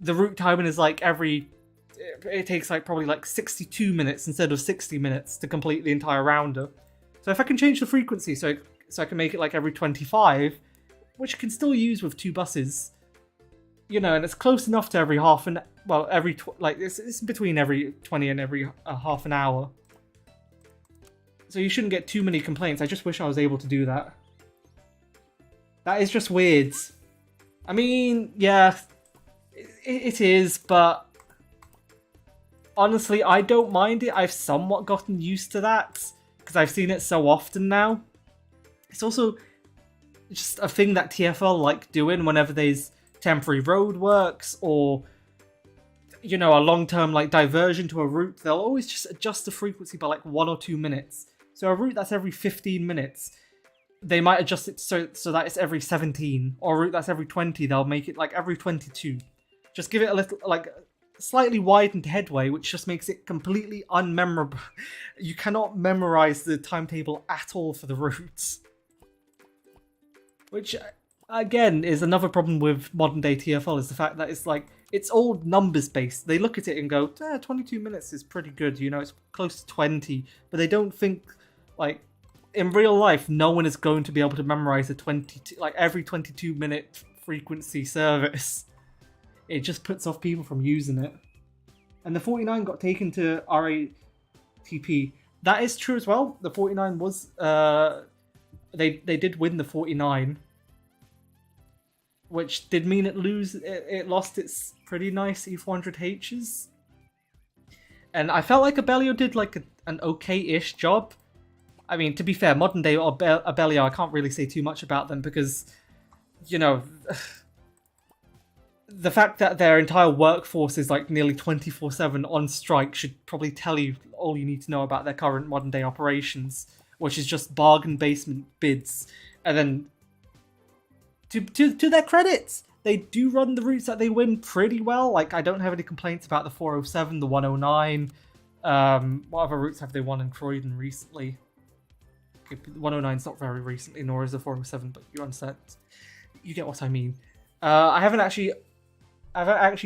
route timing is like it takes like probably like 62 minutes instead of 60 minutes to complete the entire rounder. So if I can change the frequency so I can make it like every 25, which you can still use with 2 buses, you know, and it's close enough to every it's between every 20 and every half an hour. So you shouldn't get too many complaints. I just wish I was able to do that. That is just weird. I mean, yeah, it is, but honestly, I don't mind it. I've somewhat gotten used to that because I've seen it so often now. It's also just a thing that TfL like doing whenever there's temporary roadworks or, you know, a long-term like diversion to a route. They'll always just adjust the frequency by like 1 or 2 minutes. So a route that's every 15 minutes, they might adjust it so that it's every 17, or a route that's every 20, they'll make it like every 22. Just give it a little, like, slightly widened headway, which just makes it completely unmemorable. You cannot memorize the timetable at all for the routes. Which, again, is another problem with modern day TfL, is the fact that it's like, it's all numbers based. They look at it and go, 22 minutes is pretty good, you know, it's close to 20, but they don't think, like, in real life, no one is going to be able to memorize every 22-minute frequency service. It just puts off people from using it. And the 49 got taken to RATP. That is true as well. The 49 was... They did win the 49. Which did mean it lost its pretty nice E400Hs. And I felt like Abellio did like an okay-ish job. I mean, to be fair, modern day Abellio, I can't really say too much about them because, you know, the fact that their entire workforce is like nearly 24/7 on strike should probably tell you all you need to know about their current modern day operations, which is just bargain basement bids. And then, to their credit, they do run the routes that they win pretty well. Like, I don't have any complaints about the 407, the 109. What other routes have they won in Croydon recently? 109 is not very recently, nor is the 407, but you understand. You get what I mean. I haven't actually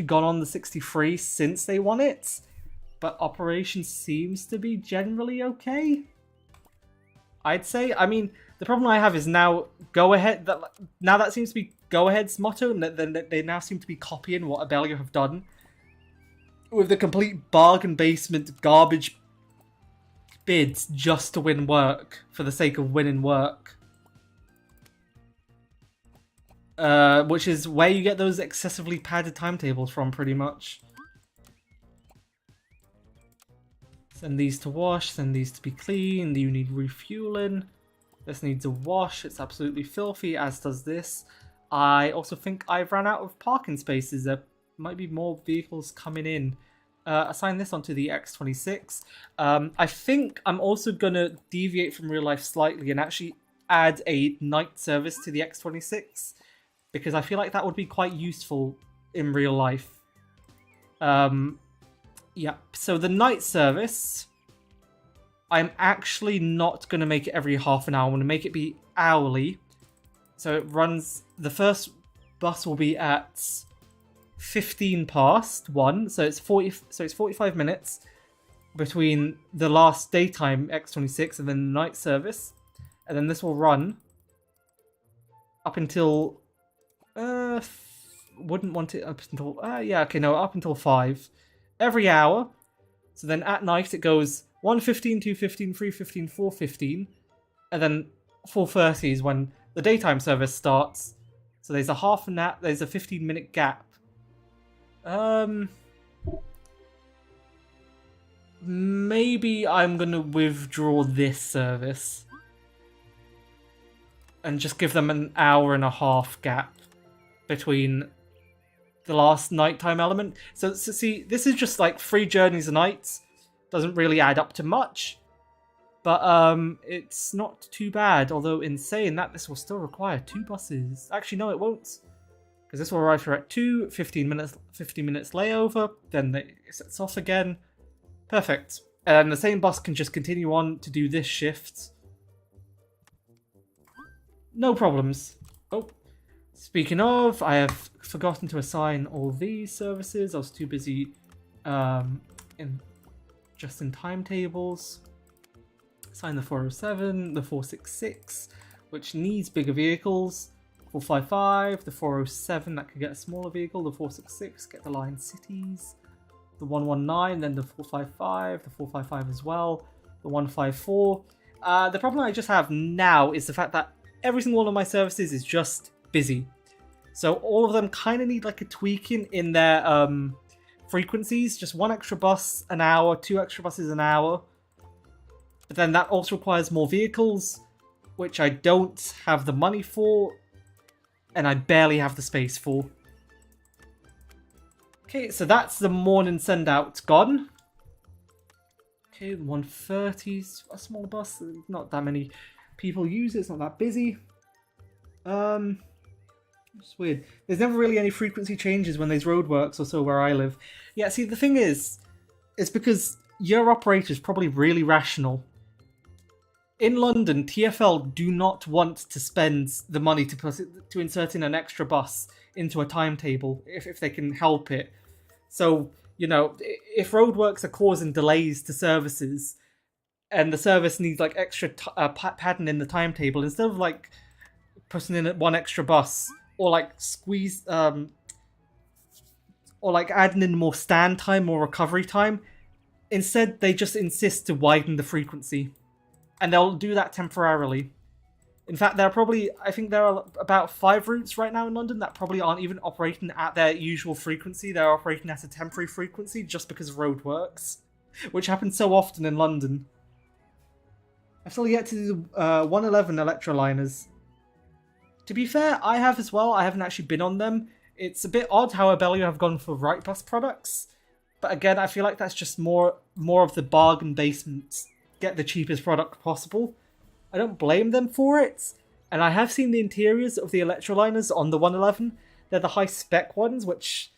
gone on the 63 since they won it, but operation seems to be generally okay, I'd say. I mean, the problem I have is now that seems to be Go Ahead's motto, and that they now seem to be copying what Abellio have done with the complete bargain basement garbage bids just to win work for the sake of winning work. Which is where you get those excessively padded timetables from, pretty much. Send these to wash, send these to be cleaned, you need refueling. This needs a wash, it's absolutely filthy, as does this. I also think I've run out of parking spaces. There might be more vehicles coming in. Assign this onto the X26. I think I'm also going to deviate from real life slightly and actually add a night service to the X26, because I feel like that would be quite useful in real life. Yeah, so the night service, I'm actually not going to make it every half an hour. I'm going to make it be hourly. So it runs, the first bus will be at 15 past 1, so it's 45 minutes between the last daytime X26 and then the night service, and then this will run up until wouldn't want it up until up until 5 every hour. So then at night it goes 1:15, 2:15, 3:15, 4:15, and then 4:30 is when the daytime service starts. So there's a 15-minute gap. Maybe I'm gonna withdraw this service and just give them an hour and a half gap between the last nighttime element. So see, this is just like 3 journeys a night. Doesn't really add up to much, but it's not too bad. Although in saying that, this will still require 2 buses. Actually, no, it won't, because this will arrive here at 2, 15 minutes layover, then it sets off again. Perfect. And the same bus can just continue on to do this shift. No problems. Oh, Speaking of, I have forgotten to assign all these services. I was too busy in timetables. Assign the 407, the 466, which needs bigger vehicles. 455, the 407, that could get a smaller vehicle. The 466, get the line cities. The 119, then the 455, the 455 as well. The 154. The problem I just have now is the fact that every single one of my services is just busy. So all of them kind of need like a tweaking in their frequencies. Just one extra bus an hour, 2 extra buses an hour. But then that also requires more vehicles, which I don't have the money for, and I barely have the space for. Okay, so that's the morning send out gone. Okay, 130's a small bus. Not that many people use it. It's not that busy. It's weird. There's never really any frequency changes when there's roadworks or so where I live. Yeah, see, the thing is, it's because your operator is probably really rational. In London, TfL do not want to spend the money to insert in an extra bus into a timetable if they can help it. So, you know, if roadworks are causing delays to services and the service needs like extra padding in the timetable, instead of like putting in one extra bus or like or like adding in more stand time or recovery time, instead they just insist to widen the frequency. And they'll do that temporarily. In fact, I think there are about 5 routes right now in London that probably aren't even operating at their usual frequency. They're operating at a temporary frequency just because of roadworks, which happens so often in London. I've still yet to do 111 electroliners. To be fair, I have as well. I haven't actually been on them. It's a bit odd how Abellio have gone for right bus products. But again, I feel like that's just more of the bargain basement. Get the cheapest product possible. I don't blame them for it. And I have seen the interiors of the electroliners on the 111. They're the high-spec ones, which,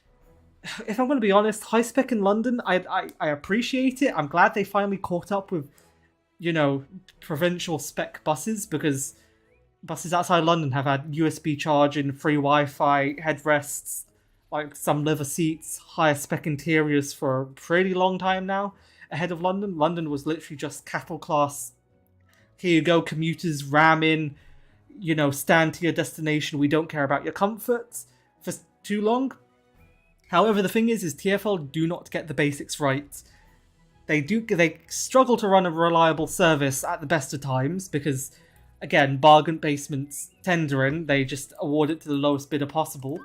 if I'm going to be honest, high-spec in London, I appreciate it. I'm glad they finally caught up with, you know, provincial spec buses, because buses outside London have had USB charging, free Wi-Fi, headrests, like some leather seats, higher spec interiors for a pretty long time now. Ahead of London. London was literally just cattle class. Here you go, commuters, ram in, you know, stand to your destination. We don't care about your comforts for too long. However, the thing is TfL do not get the basics right. They struggle to run a reliable service at the best of times because, again, bargain basements tendering, they just award it to the lowest bidder possible.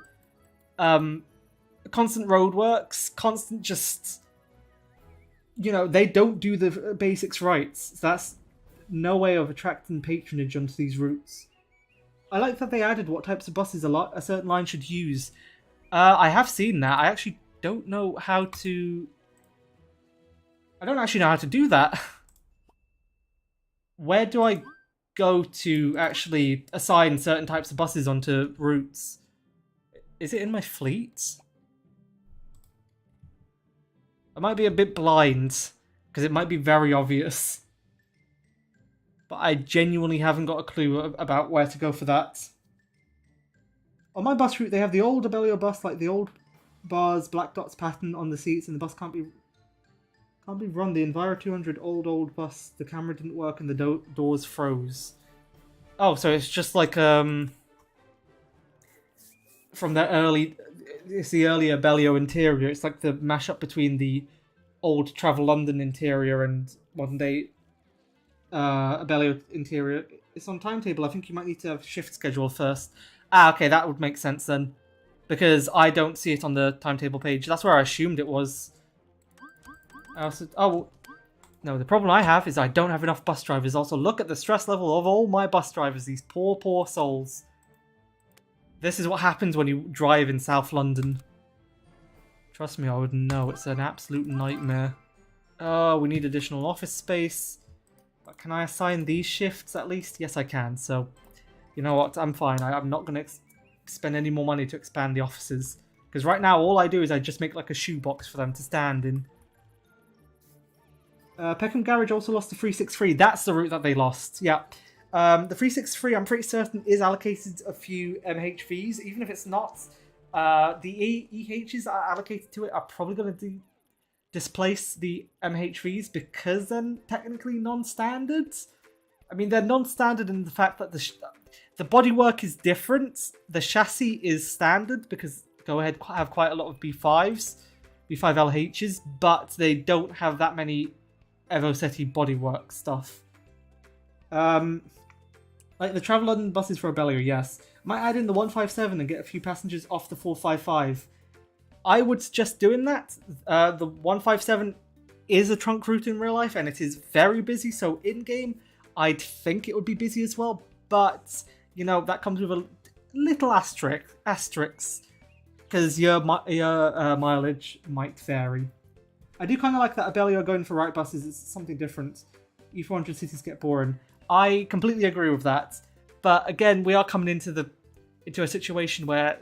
Constant roadworks, constant just, you know, they don't do the basics right. So that's no way of attracting patronage onto these routes. I like that they added what types of buses a certain line should use. I have seen that. I actually don't know how to... I don't actually know how to do that. Where do I go to actually assign certain types of buses onto routes? Is it in my fleet? I might be a bit blind, because it might be very obvious. But I genuinely haven't got a clue about where to go for that. On my bus route, they have the old Abellio bus, like the old bars, black dots pattern on the seats, and the bus can't be run. The Enviro 200 old bus, the camera didn't work and the doors froze. Oh, so it's just like, from the early... It's the earlier Abellio interior. It's like the mashup between the old Travel London interior and modern day Abellio interior. It's on timetable. I think you might need to have shift schedule first. Ah, okay, that would make sense then. Because I don't see it on the timetable page. That's where I assumed it was. Oh, no, the problem I have is I don't have enough bus drivers. Also, look at the stress level of all my bus drivers. These poor souls. This is what happens when you drive in South London. Trust me, I would know. It's an absolute nightmare. Oh, we need additional office space. But can I assign these shifts at least? Yes, I can. So, you know what? I'm fine. I'm not going to spend any more money to expand the offices. Because right now, all I do is I just make like a shoebox for them to stand in. Peckham Garage also lost the 363. That's the route that they lost. Yeah. The 363, I'm pretty certain, is allocated a few MHVs. Even if it's not, the EHs that are allocated to it are probably going to displace the MHVs because they're technically non-standard. I mean, they're non-standard in the fact that the bodywork is different. The chassis is standard because Go Ahead have quite a lot of B5s, B5 LHs, but they don't have that many Evosetti bodywork stuff. Like the Travel London buses for Abellio, yes. Might add in the 157 and get a few passengers off the 455. I would suggest doing that. The 157 is a trunk route in real life and it is very busy, so in-game, I'd think it would be busy as well, but, you know, that comes with a little asterisk, because your mileage might vary. I do kind of like that Abellio going for right buses. It's something different. E400 cities get boring. I completely agree with that, but again, we are coming into a situation where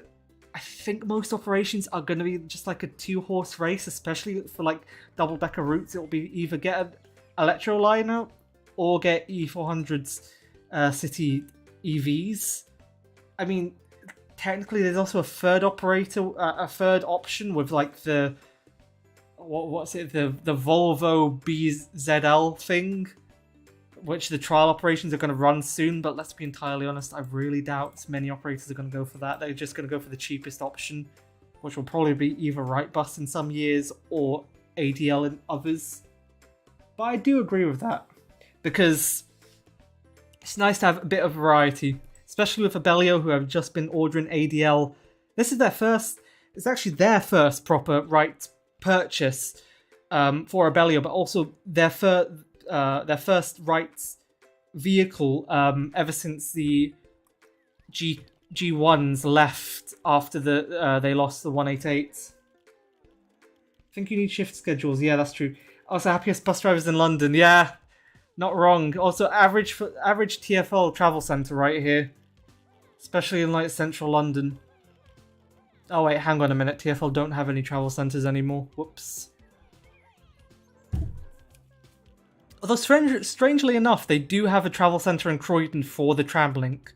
I think most operations are going to be just like a 2-horse race, especially for like double-decker routes. It'll be either get an Electroliner or get E400's city EVs. I mean, technically, there's also a third option with like the the Volvo BZL thing, which the trial operations are going to run soon. But let's be entirely honest, I really doubt many operators are going to go for that. They're just going to go for the cheapest option, which will probably be either Wrightbus in some years or ADL in others. But I do agree with that, because it's nice to have a bit of variety, especially with Abellio, who have just been ordering ADL. This is it's actually their first proper right purchase for Abellio, but also their first rights vehicle ever since the G1s left after they lost the 188. I think you need shift schedules. Yeah, that's true. Also, happiest bus drivers in London. Yeah, not wrong. Also, average TfL travel centre right here, especially in like central London. Oh wait, hang on a minute. TfL don't have any travel centres anymore. Whoops. Although strangely enough, they do have a travel centre in Croydon for the Tramlink,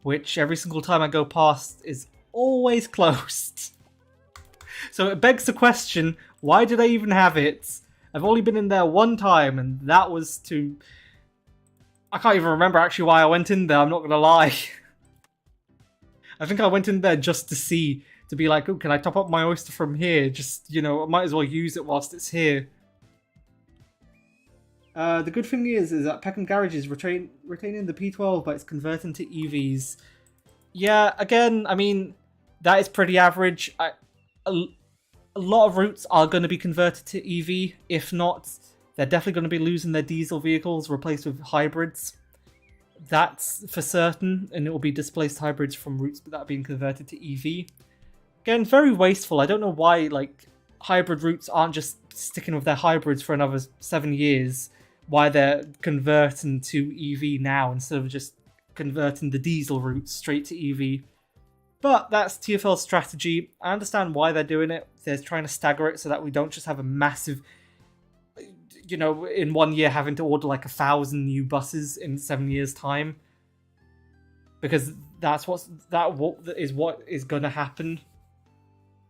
which every single time I go past is always closed. So it begs the question, why did I even have it? I've only been in there one time, and that was to... I can't even remember actually why I went in there, I'm not going to lie. I think I went in there just to see, to be like, oh, can I top up my Oyster from here? Just, you know, I might as well use it whilst it's here. The good thing is that Peckham Garage is retaining the P12, but it's converting to EVs. Yeah, again, I mean, that is pretty average. A lot of routes are going to be converted to EV. If not, they're definitely going to be losing their diesel vehicles, replaced with hybrids. That's for certain, and it will be displaced hybrids from routes that are being converted to EV. Again, very wasteful. I don't know why like hybrid routes aren't just sticking with their hybrids for another 7 years. Why they're converting to EV now instead of just converting the diesel routes straight to EV. But that's TfL's strategy. I understand why they're doing it. They're trying to stagger it so that we don't just have a massive, you know, in 1 year having to order like 1,000 new buses in 7 years' time. Because that's what is going to happen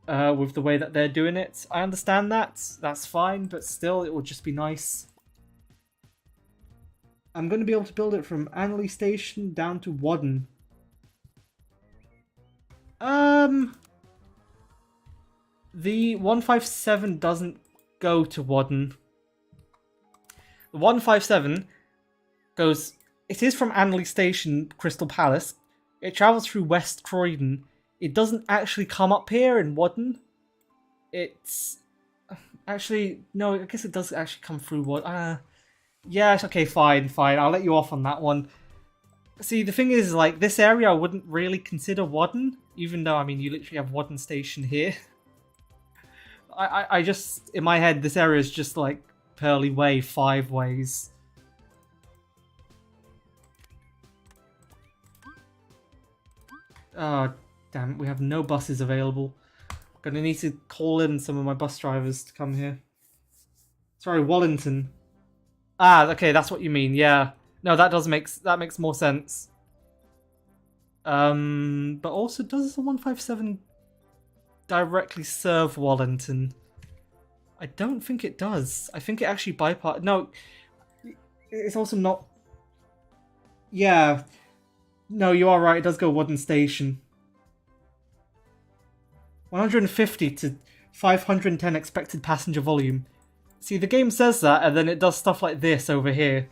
with the way that they're doing it. I understand that. That's fine, but still, it would just be nice. I'm going to be able to build it from Annerley Station down to Whaddon. The 157 doesn't go to Whaddon. The 157 goes... It is from Annerley Station, Crystal Palace. It travels through West Croydon. It doesn't actually come up here in Whaddon. It's... Actually, no, I guess it does actually come through Whaddon. Yeah, okay, fine. I'll let you off on that one. See, the thing is, like, this area I wouldn't really consider Whaddon, even though, I mean, you literally have Whaddon Station here. I just, in my head, this area is just like Purley Way, 5 ways. Oh, damn it, we have no buses available. Gonna need to call in some of my bus drivers to come here. Sorry, Wallington. Ah, okay, that's what you mean, yeah. No, that makes more sense. But also, does the 157 directly serve Wallington? I don't think it does. I think it actually bypass. No, it's also not. Yeah, no, you are right. It does go Wooden Station. 150 to 510 expected passenger volume. See, the game says that, and then it does stuff like this over here.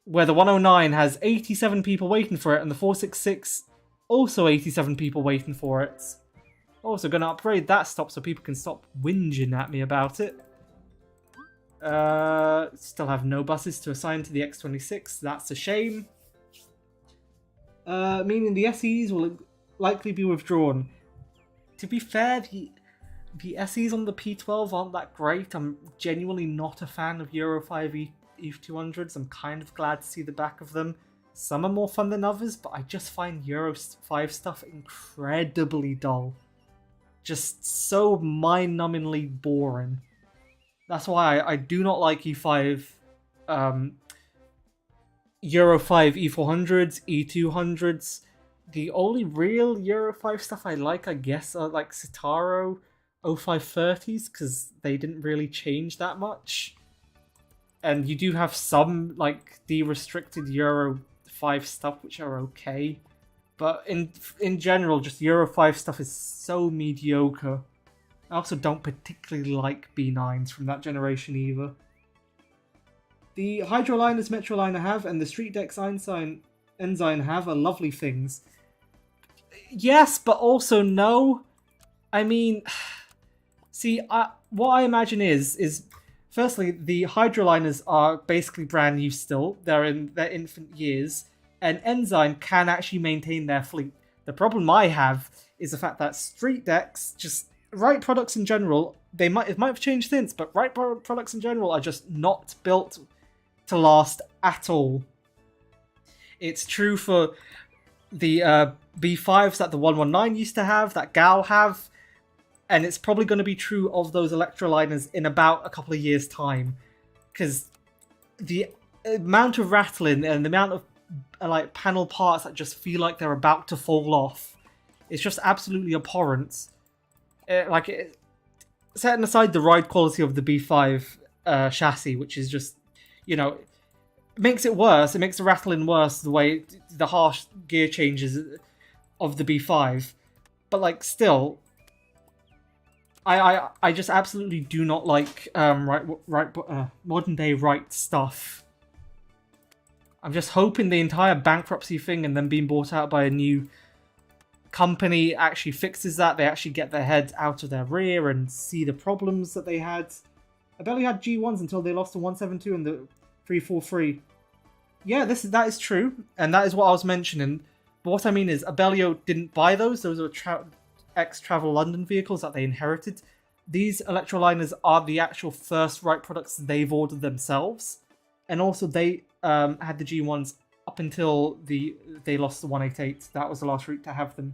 Where the 109 has 87 people waiting for it, and the 466 also 87 people waiting for it. Also going to upgrade that stop so people can stop whinging at me about it. Still have no buses to assign to the X26. That's a shame. Meaning the SEs will likely be withdrawn. To be fair, the SEs on the P12 aren't that great. I'm genuinely not a fan of Euro 5 EF200s. I'm kind of glad to see the back of them. Some are more fun than others, but I just find Euro 5 stuff incredibly dull. Just so mind-numbingly boring. That's why I do not like E5, Euro 5 E400s, E200s. The only real Euro 5 stuff I like, I guess, are like Citaro 0530s, because they didn't really change that much. And you do have some, like, de-restricted Euro 5 stuff, which are okay. But in general, just Euro 5 stuff is so mediocre. I also don't particularly like B9s from that generation either. The Hydroliners Metroliner have and the Street Decks Ensign have are lovely things. Yes, but also no. I mean, see, what I imagine is firstly, the Hydroliners are basically brand new still. They're in their infant years. And Ensign can actually maintain their fleet. The problem I have is the fact that Street Decks, just Wright products in general, it might have changed since, but Wright products in general are just not built to last at all. It's true for the B5s that the 119 used to have, that GAL have, and it's probably going to be true of those Electroliners in about a couple of years' time. Because the amount of rattling and the amount of like panel parts that just feel like they're about to fall off, it's just absolutely abhorrent. Setting aside the ride quality of the B5 chassis, which is just, makes it worse. It makes the rattling worse, the way the harsh gear changes of the B5. But like, still, I just absolutely do not like modern day Wright stuff. I'm just hoping the entire bankruptcy thing and then being bought out by a new company actually fixes that. They actually get their head out of their rear and see the problems that they had. Abellio had G1s until they lost the 172 and the 343. Yeah, that is true, and that is what I was mentioning. But what I mean is, Abellio didn't buy those. Those are ex-Travel London vehicles that they inherited. These Electroliners are the actual first Wright products they've ordered themselves. And also they had the G1s up until they lost the 188. That was the last route to have them.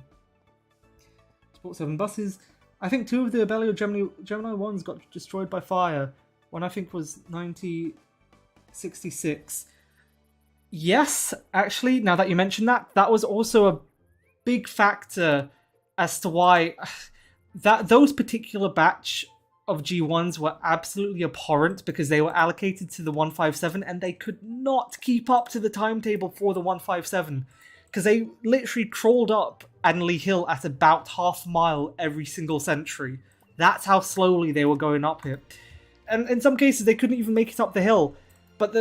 Sport 7 buses. I think 2 of the Abellio Gemini 1s got destroyed by fire. One I think was 1966. Yes, actually, now that you mention that, that was also a big factor as to why those particular batch of G1s were absolutely abhorrent, because they were allocated to the 157 and they could not keep up to the timetable for the 157, because they literally crawled up Anley Hill at about half a mile every single century. That's how slowly they were going up it. And in some cases they couldn't even make it up the hill. But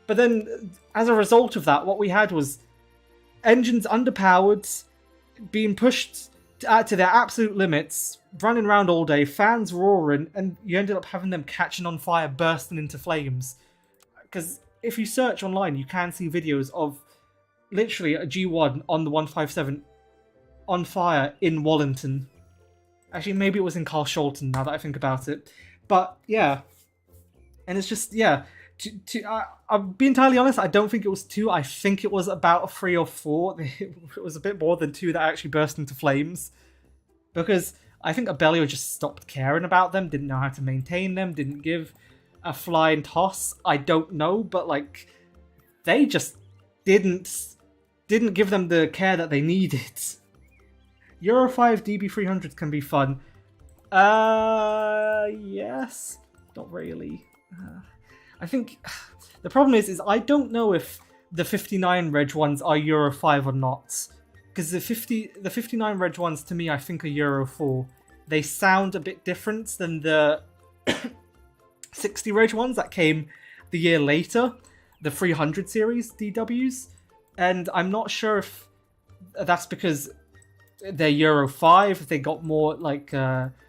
then as a result of that, what we had was engines underpowered, being pushed to their absolute limits, running around all day, fans roaring, and you ended up having them catching on fire, bursting into flames. Because if you search online, you can see videos of literally a G1 on the 157 on fire in Wallington. Actually, maybe it was in Carshalton, now that I think about it. But yeah, and it's just, yeah. I'll be entirely honest, I don't think it was 2. I think it was about a 3 or 4. It was a bit more than 2 that actually burst into flames. Because I think Abellio just stopped caring about them, didn't know how to maintain them, didn't give a flying toss? I don't know, but like they just didn't give them the care that they needed. Euro 5 DB300s can be fun. Yes. Not really. I think the problem is I don't know if the 59 reg ones are Euro 5 or not. Because the 59 reg ones to me I think are Euro 4. They sound a bit different than the 60 reg ones that came the year later, the 300 series DWs. And I'm not sure if that's because they're Euro 5, if they got more like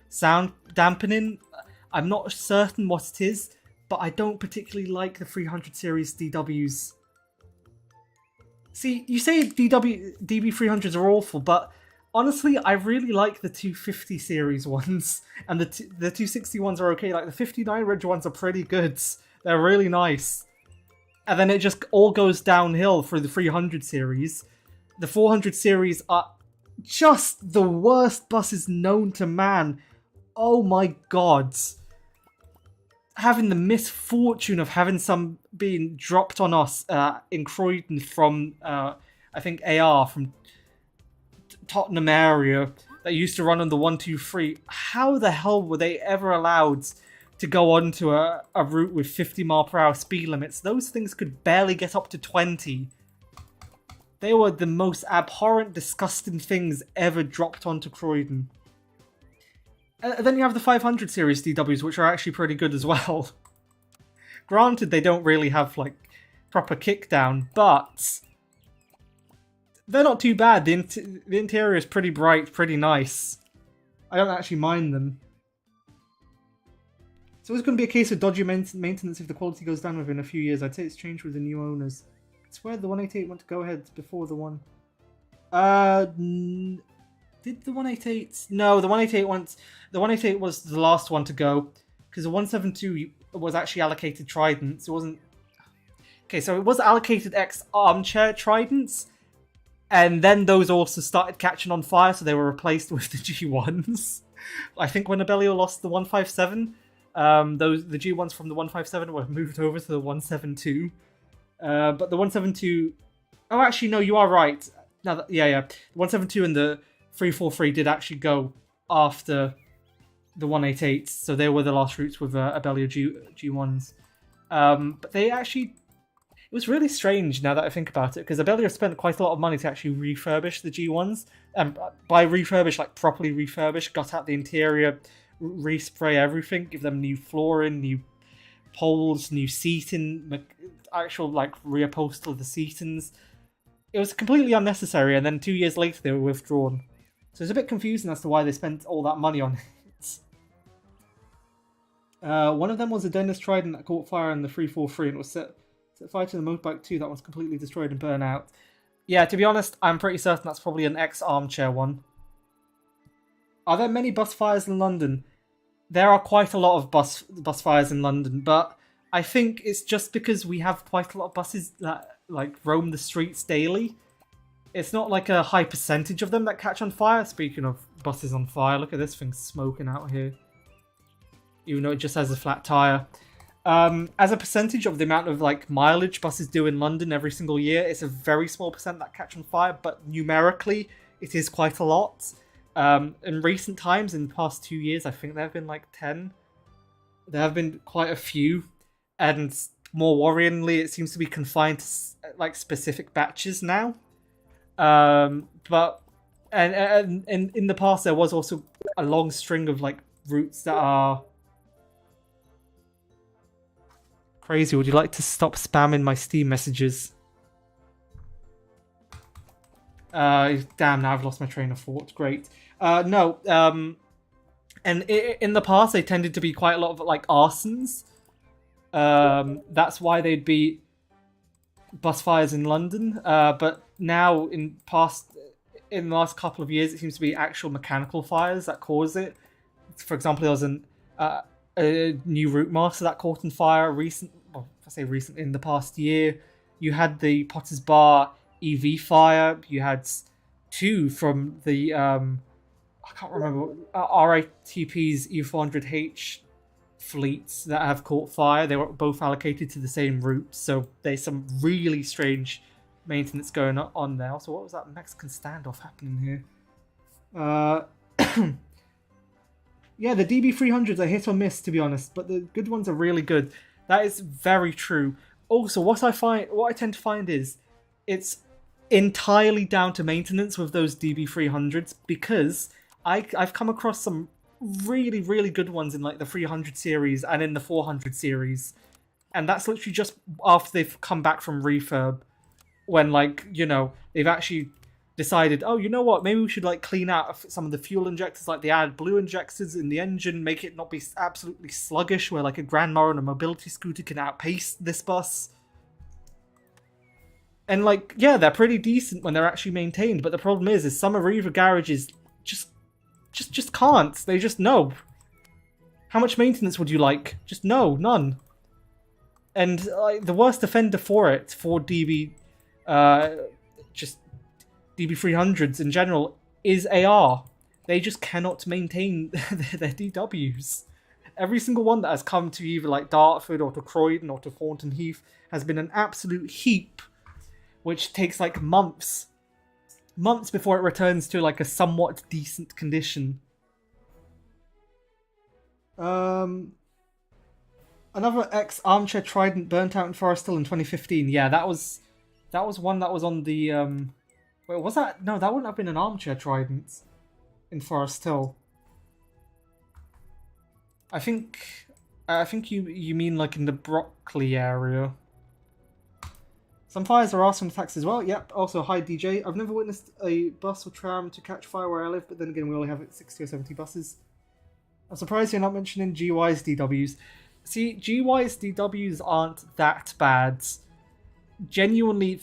sound dampening. I'm not certain what it is, but I don't particularly like the 300 series DWs. See, you say DB300s are awful, but honestly, I really like the 250 series ones, and the 260 ones are okay. Like the 59 reg ones are pretty good. They're really nice. And then it just all goes downhill for the 300 series. The 400 series are just the worst buses known to man. Oh my god. Having the misfortune of having some being dropped on us in Croydon from, I think, AR, from Tottenham area, that used to run on the 123. How the hell were they ever allowed to go onto a route with 50 mph speed limits? Those things could barely get up to 20. They were the most abhorrent, disgusting things ever dropped onto Croydon. Then you have the 500 series DWs, which are actually pretty good as well. Granted, they don't really have like proper kickdown, but they're not too bad. The interior is pretty bright, pretty nice. I don't actually mind them. So it's going to be a case of dodgy maintenance if the quality goes down within a few years. I'd say it's changed with the new owners. It's where the 188 went to go ahead before the one. Did the 188? No, the 188 went. The 188 was the last one to go because the 172 was actually allocated Tridents. It wasn't. Okay, so it was allocated armchair Tridents, and then those also started catching on fire, so they were replaced with the G1s. I think when Abellio lost the 157, the G1s from the 157 were moved over to the 172. But the 172. Oh, actually, no, you are right. No, yeah. The 172 and the 343 did actually go after the 188, so they were the last routes with Abellio G1s. But they actually... It was really strange now that I think about it, because Abellio spent quite a lot of money to actually refurbish the G1s. And by refurbish, like properly refurbish, got out the interior, respray everything, give them new flooring, new poles, new seating, actual like reupholster of the seatings. It was completely unnecessary, and then 2 years later they were withdrawn. So it's a bit confusing as to why they spent all that money on it. One of them was a Dennis Trident that caught fire in the 343 and it was set fire to the motorbike too. That was completely destroyed and burned out. Yeah, to be honest, I'm pretty certain that's probably an ex-armchair one. Are there many bus fires in London? There are quite a lot of bus fires in London, but I think it's just because we have quite a lot of buses that like roam the streets daily. It's not like a high percentage of them that catch on fire. Speaking of buses on fire, look at this thing smoking out here. Even though it just has a flat tyre. As a percentage of the amount of like mileage buses do in London every single year, it's a very small percent that catch on fire, but numerically it is quite a lot. In recent times, in the past 2 years, I think there have been like 10. There have been quite a few, and more worryingly, it seems to be confined to like specific batches now. But in the past, there was also a long string of like routes that are crazy. Would you like to stop spamming my Steam messages? Damn, now I've lost my train of thought. Great. No. And in the past, they tended to be quite a lot of like arsons. That's why they'd be bus fires in London. But now, in the last couple of years, it seems to be actual mechanical fires that cause it. For example, there was a new route master that caught on fire in the past year. You had the Potter's Bar EV fire. You had two from the I can't remember RITP's E400H fleets that have caught fire. They were both allocated to the same route, so there's some really strange maintenance going on there. So what was that Mexican standoff happening here? Yeah, the DB300s are hit or miss, to be honest, but the good ones are really good. That is very true. Also, what I tend to find is it's entirely down to maintenance with those DB300s, because I've come across some really, really good ones in like the 300 series and in the 400 series, and that's literally just after they've come back from refurb, when, like, you know, they've actually decided, oh, you know what, maybe we should like clean out some of the fuel injectors, like they add blue injectors in the engine, make it not be absolutely sluggish, where like a grandma on a mobility scooter can outpace this bus. And like, yeah, they're pretty decent when they're actually maintained, but the problem is some Arriva garages just can't. They just, no. How much maintenance would you like? Just no, none. And the worst offender for it, for just DB300s in general, is AR. They just cannot maintain their DWs. Every single one that has come to either like Dartford or to Croydon or to Thornton Heath has been an absolute heap, which takes like months before it returns to like a somewhat decent condition. Another ex-armchair Trident burnt out in Forest Hill in 2015. Yeah, that was one that was on the wait, was that? No, that wouldn't have been an armchair Trident in Forest Hill. I think you mean like in the Brockley area. Some fires are arson attacks as well. Yep. Also, hi DJ. I've never witnessed a bus or tram to catch fire where I live, but then again, we only have 60 or 70 buses. I'm surprised you're not mentioning GY's DWs. See, GY's DWs aren't that bad. Genuinely,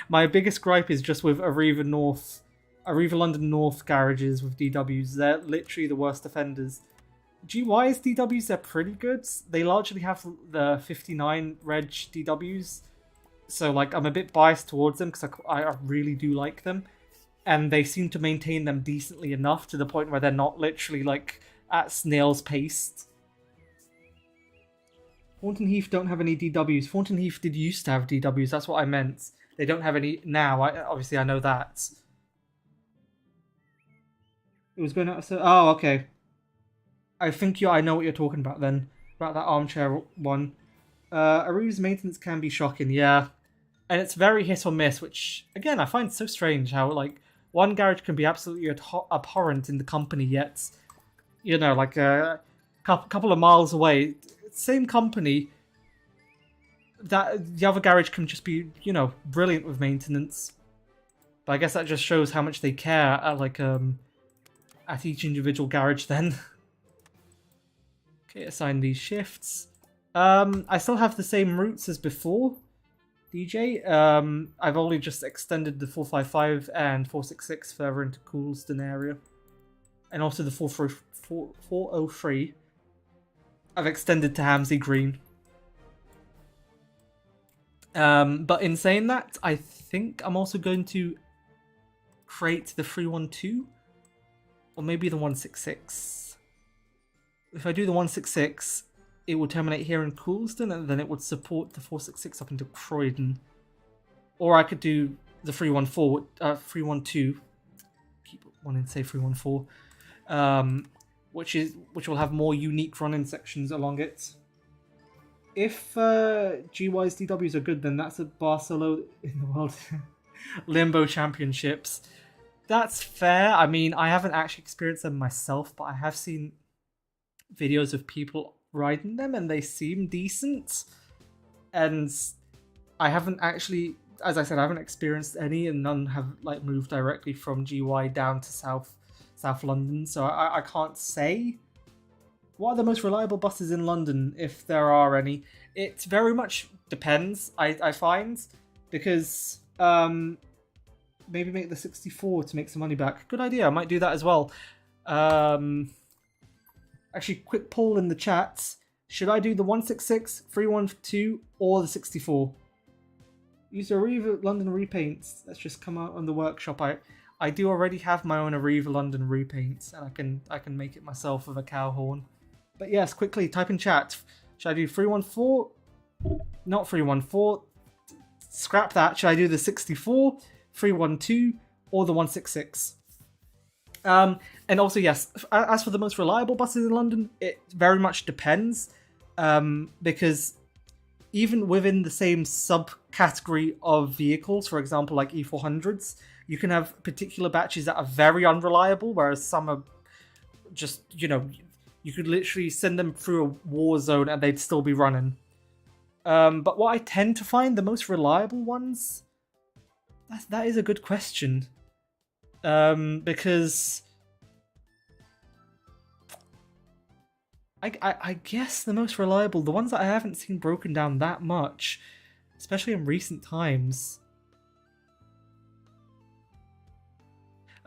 my biggest gripe is just with Arriva London North garages with DWs. They're literally the worst offenders. GY's DWs, they're pretty good. They largely have the 59 reg DWs. So, like, I'm a bit biased towards them because I really do like them. And they seem to maintain them decently enough to the point where they're not literally, like, at snail's pace. Thornton Heath don't have any DWs. Thornton Heath did used to have DWs, that's what I meant. They don't have any now, obviously I know that. It was going out, so... Oh, okay. I think I know what you're talking about then. About that armchair one. Arriva's maintenance can be shocking, yeah. And it's very hit or miss, which, again, I find so strange how, like, one garage can be absolutely abhorrent in the company, yet, you know, like, a couple of miles away, same company, that the other garage can just be, you know, brilliant with maintenance. But I guess that just shows how much they care at, like, at each individual garage then. Okay, assign these shifts. I still have the same routes as before, DJ. I've only just extended the 455 and 466 further into Coulsdon area. And also the 403. I've extended to Hamsey Green. But in saying that, I think I'm also going to create the 312. Or maybe the 166. If I do the 166... it will terminate here in Coulsdon, and then it would support the 466 up into Croydon. Or I could do the 312. Keep wanting to say 314. Which will have more unique run-in sections along it. If GY's DWs are good, then that's a Barcelona in the World Limbo Championships. That's fair. I mean, I haven't actually experienced them myself, but I have seen videos of people riding them and they seem decent. And I haven't actually, as I said, I haven't experienced any, and none have like moved directly from GY down to South London, so I can't say. What are the most reliable buses in London, if there are any? It very much depends, I find, because maybe make the 64 to make some money back. Good idea, I might do that as well. Actually, quick poll in the chat. Should I do the 166, 312, or the 64? Use Arriva London repaints. Let's just come out on the workshop. I do already have my own Arriva London repaints, and I can make it myself with a cow horn. But yes, quickly type in chat. Should I do 314? Not 314. Scrap that. Should I do the 64, 312, or the 166? And also, yes, as for the most reliable buses in London, it very much depends. Because even within the same subcategory of vehicles, for example, like E400s, you can have particular batches that are very unreliable, whereas some are just, you could literally send them through a war zone and they'd still be running. But what I tend to find the most reliable ones, that is a good question. Because I guess the most reliable, the ones that I haven't seen broken down that much, especially in recent times.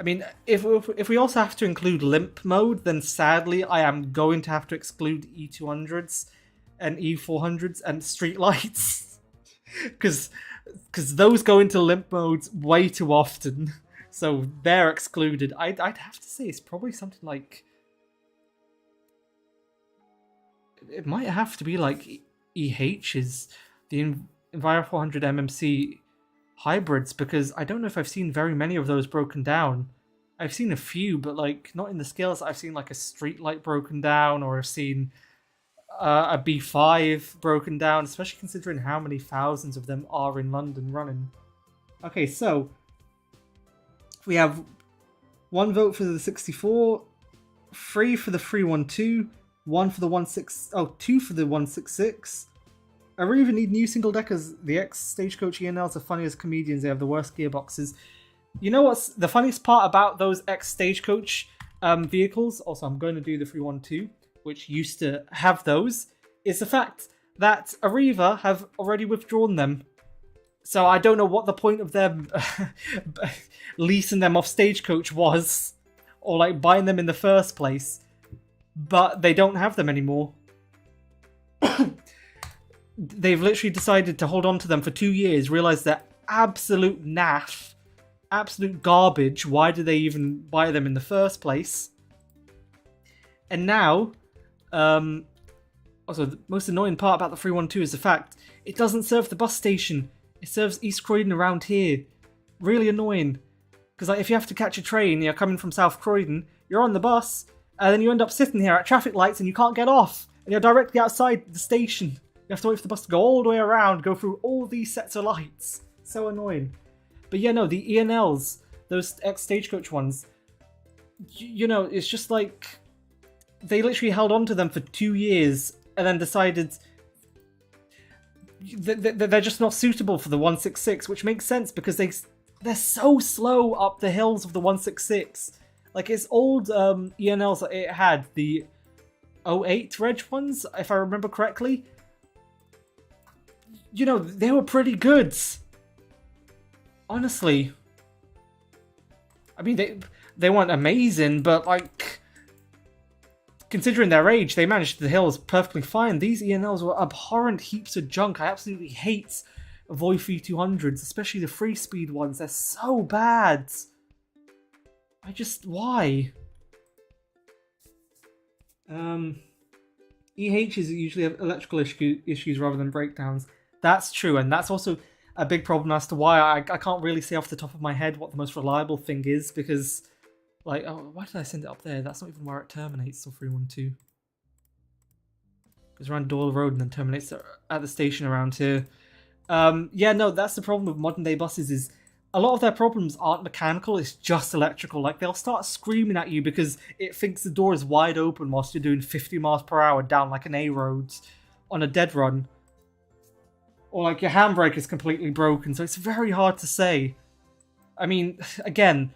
I mean, if we also have to include limp mode, then sadly I am going to have to exclude E200s and E400s and streetlights. Because those go into limp modes way too often. So they're excluded. I'd have to say it's probably something like... It might have to be like EH's, the Enviro 400 MMC hybrids, because I don't know if I've seen very many of those broken down. I've seen a few, but like not in the scales. I've seen like a streetlight broken down, or I've seen a B5 broken down, especially considering how many thousands of them are in London running. Okay, so we have 1 vote for the 64, 3 for the 312, 1 for the 2 for the 166. I really even need new single deckers. The X Stagecoach ENLs are funny as comedians. They have the worst gearboxes. You know what's the funniest part about those X Stagecoach vehicles? Also, I'm going to do the 312, which used to have those, is the fact that Arriva have already withdrawn them. So I don't know what the point of them leasing them off Stagecoach was, or like buying them in the first place. But they don't have them anymore. They've literally decided to hold on to them for 2 years, realised they're absolute naff, absolute garbage. Why did they even buy them in the first place? And now, also the most annoying part about the 312 is the fact it doesn't serve the bus station. It serves East Croydon around here. Really annoying. Because like, if you have to catch a train, you're coming from South Croydon, you're on the bus, and then you end up sitting here at traffic lights and you can't get off. And you're directly outside the station. You have to wait for the bus to go all the way around, go through all these sets of lights. So annoying. But yeah, no, the ENLs, those ex-Stagecoach ones, it's just like... They literally held on to them for 2 years and then decided they're just not suitable for the 166, which makes sense because they're so slow up the hills of the 166. Like, its old ENLs that it had, the 08 reg ones, if I remember correctly, they were pretty good. Honestly. I mean, they weren't amazing, but, like, considering their age, they managed the hills perfectly fine. These ENLs were abhorrent heaps of junk. I absolutely hate Voy 200s, especially the 3-speed ones. They're so bad. Why? EHs usually have electrical issues rather than breakdowns. That's true, and that's also a big problem as to why I can't really say off the top of my head what the most reliable thing is, because, like, why did I send it up there? That's not even where it terminates, so 312. Goes around Doyle Road and then terminates at the station around here. Yeah, no, that's the problem with modern day buses, is a lot of their problems aren't mechanical, it's just electrical. Like, they'll start screaming at you because it thinks the door is wide open whilst you're doing 50 miles per hour down like an A road on a dead run. Or like your handbrake is completely broken, so it's very hard to say. I mean, again,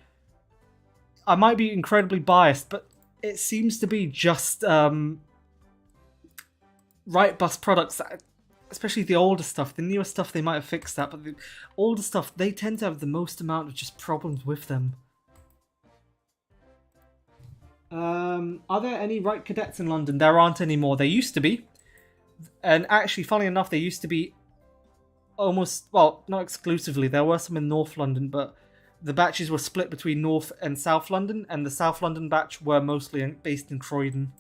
I might be incredibly biased, but it seems to be just right bus products that, especially the older stuff. The newer stuff, they might have fixed that, but the older stuff, they tend to have the most amount of just problems with them. Are there any right cadets in London? There aren't anymore. There used to be. And actually, funnily enough, there used to be almost, well, not exclusively. There were some in North London, but the batches were split between North and South London, and the South London batch were mostly based in Croydon.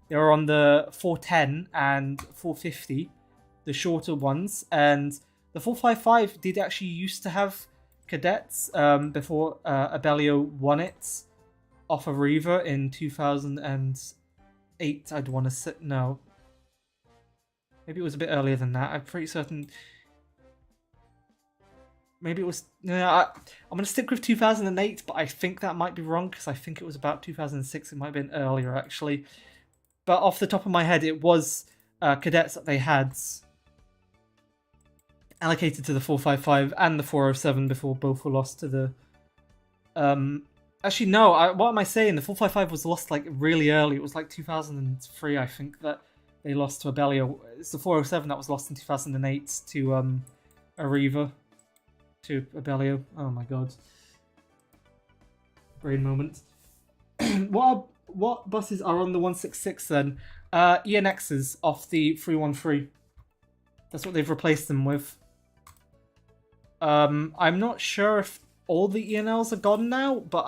They were on the 410 and 450, the shorter ones, and the 455 did actually used to have cadets before Abellio won it off of Riva in 2008. I'd want to say no. Maybe it was a bit earlier than that. I'm pretty certain. Maybe it was. No, I'm going to stick with 2008, but I think that might be wrong because I think it was about 2006. It might have been earlier, actually. But off the top of my head, it was cadets that they had allocated to the 455 and the 407 before both were lost to the... Actually, no, what am I saying? The 455 was lost like really early. It was like 2003, I think, that they lost to Abellio. It's the 407 that was lost in 2008 to Arriva. To Abellio. Oh my god. Brain moment. What buses are on the 166 then? ENXs off the 313. That's what they've replaced them with. I'm not sure if all the ENLs are gone now, but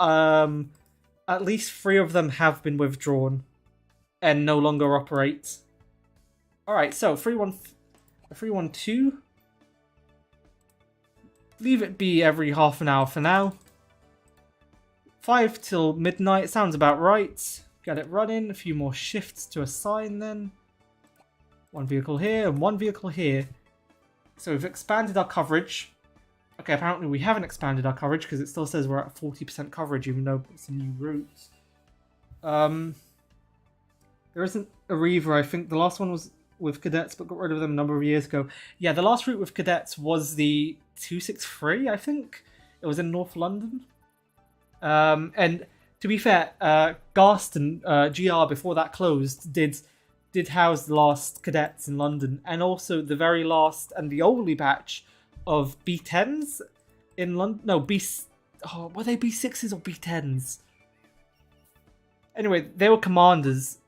at least 3 of them have been withdrawn and no longer operate. Alright, so 312. Leave it be every half an hour for now. 5 till midnight, sounds about right. Get it running, a few more shifts to assign then. 1 vehicle here and 1 vehicle here. So we've expanded our coverage. Okay, apparently we haven't expanded our coverage because it still says we're at 40% coverage even though it's a new route. There isn't a Reaver, I think. The last one was with cadets but got rid of them a number of years ago. Yeah, the last route with cadets was the 263, I think. It was in North London. And to be fair, Garston, GR before that closed, did house the last cadets in London, and also the very last and the only batch of B10s in London. No, were they B6s or B10s? Anyway, they were commanders.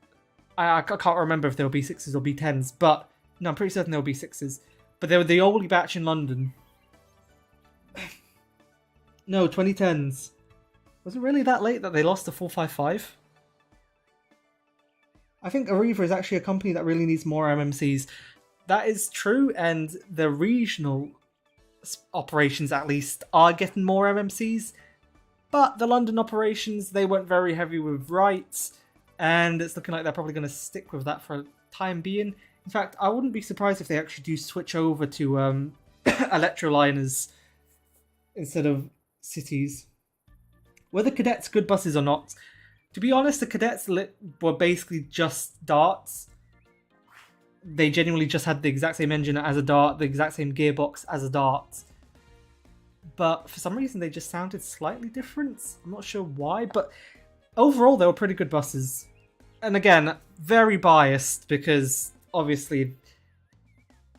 I can't remember if they were B6s or B10s, but no, I'm pretty certain they were B6s. But they were the only batch in London. No, 2010s. Was it really that late that they lost to 455? I think Arriva is actually a company that really needs more MMCs. That is true, and the regional operations, at least, are getting more MMCs. But the London operations, they went very heavy with rights, and it's looking like they're probably going to stick with that for a time being. In fact, I wouldn't be surprised if they actually do switch over to electroliners instead of cities. Were the cadets good buses or not? To be honest, the cadets were basically just darts. They genuinely just had the exact same engine as a dart, the exact same gearbox as a dart. But for some reason, they just sounded slightly different. I'm not sure why, but overall, they were pretty good buses. And again, very biased because obviously,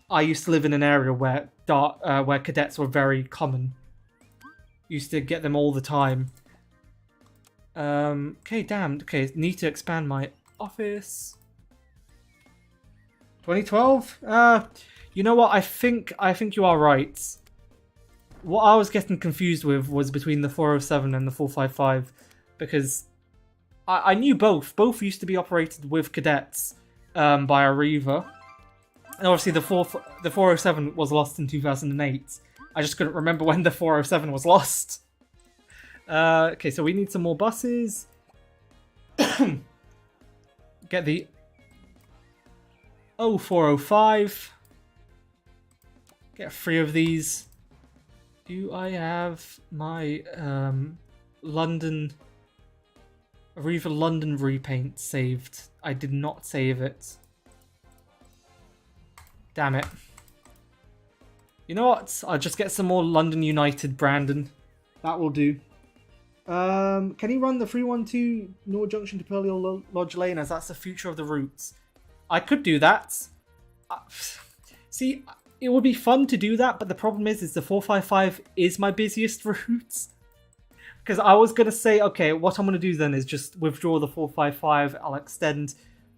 I used to live in an area where cadets were very common. Used to get them all the time. Okay, damned. Okay, need to expand my office. 2012? You know what? I think you are right. What I was getting confused with was between the 407 and the 455, because I knew both. Both used to be operated with cadets by Arriva. And obviously the 407 was lost in 2008. I just couldn't remember when the 407 was lost. Okay, so we need some more buses. Get the 0405. Get 3 of these. Do I have my Arriva London repaint saved? I did not save it. Damn it. You know what? I'll just get some more London United, Brandon. That will do. Can he run the 312 North Junction to Purley Lodge Lane, as that's the future of the routes? I could do that. See, it would be fun to do that, but the problem is the 455 is my busiest route. Because I was going to say, okay, what I'm going to do then is just withdraw the 455,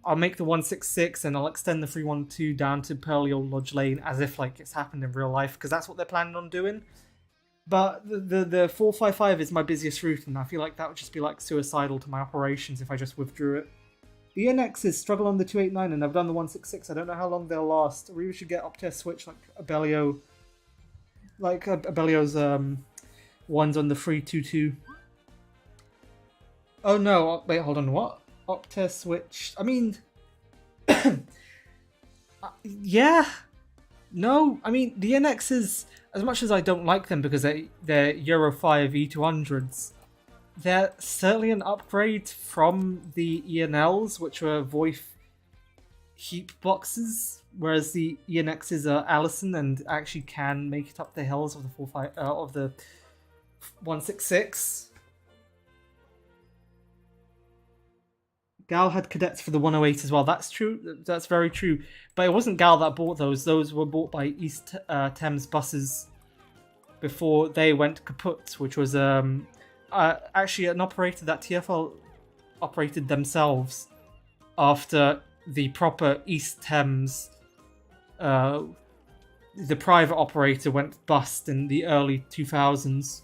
I'll make the 166, and I'll extend the 312 down to Purley Lodge Lane as if like it's happened in real life, because that's what they're planning on doing. But the 455 is my busiest route, and I feel like that would just be like suicidal to my operations if I just withdrew it. The NXs struggle on the 289 and I've done the 166. I don't know how long they'll last. We should get up to a switch like Abellio, Abellio's ones on the 322. Oh no, wait, hold on, what? Opta Switch. I mean, yeah. No, I mean, the NXs, as much as I don't like them because they're Euro 5 E200s, they're certainly an upgrade from the ENLs, which were VoIP heap boxes, whereas the ENXs are Allison and actually can make it up the hills of the 166. Gal had cadets for the 108 as well. That's true. That's very true. But it wasn't Gal that bought those. Those were bought by East Thames Buses before they went kaput, which was actually an operator that TfL operated themselves after the proper East Thames, the private operator, went bust in the early 2000s.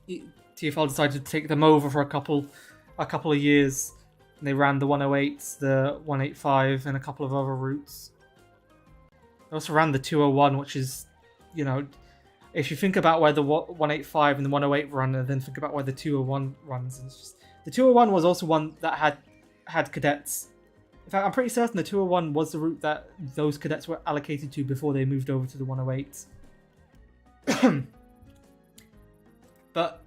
TfL decided to take them over for a couple of years. And they ran the 108s, the 185, and a couple of other routes. They also ran the 201, which is, you know, if you think about where the 185 and the 108 run, and then think about where the 201 runs, it's just, the 201 was also one that had cadets. In fact, I'm pretty certain the 201 was the route that those cadets were allocated to before they moved over to the 108. But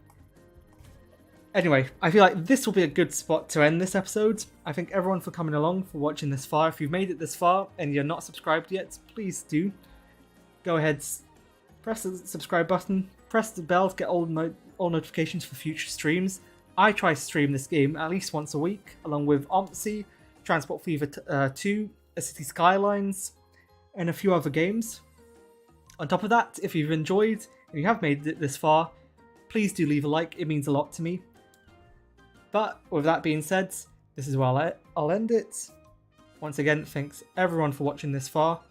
anyway, I feel like this will be a good spot to end this episode. I thank everyone for coming along, for watching this far. If you've made it this far and you're not subscribed yet, please do. Go ahead, press the subscribe button, press the bell to get all notifications for future streams. I try to stream this game at least once a week, along with OMSI, Transport Fever 2, A City Skylines, and a few other games. On top of that, if you've enjoyed and you have made it this far, please do leave a like, it means a lot to me. But with that being said, this is where I'll end it. Once again, thanks everyone for watching this far,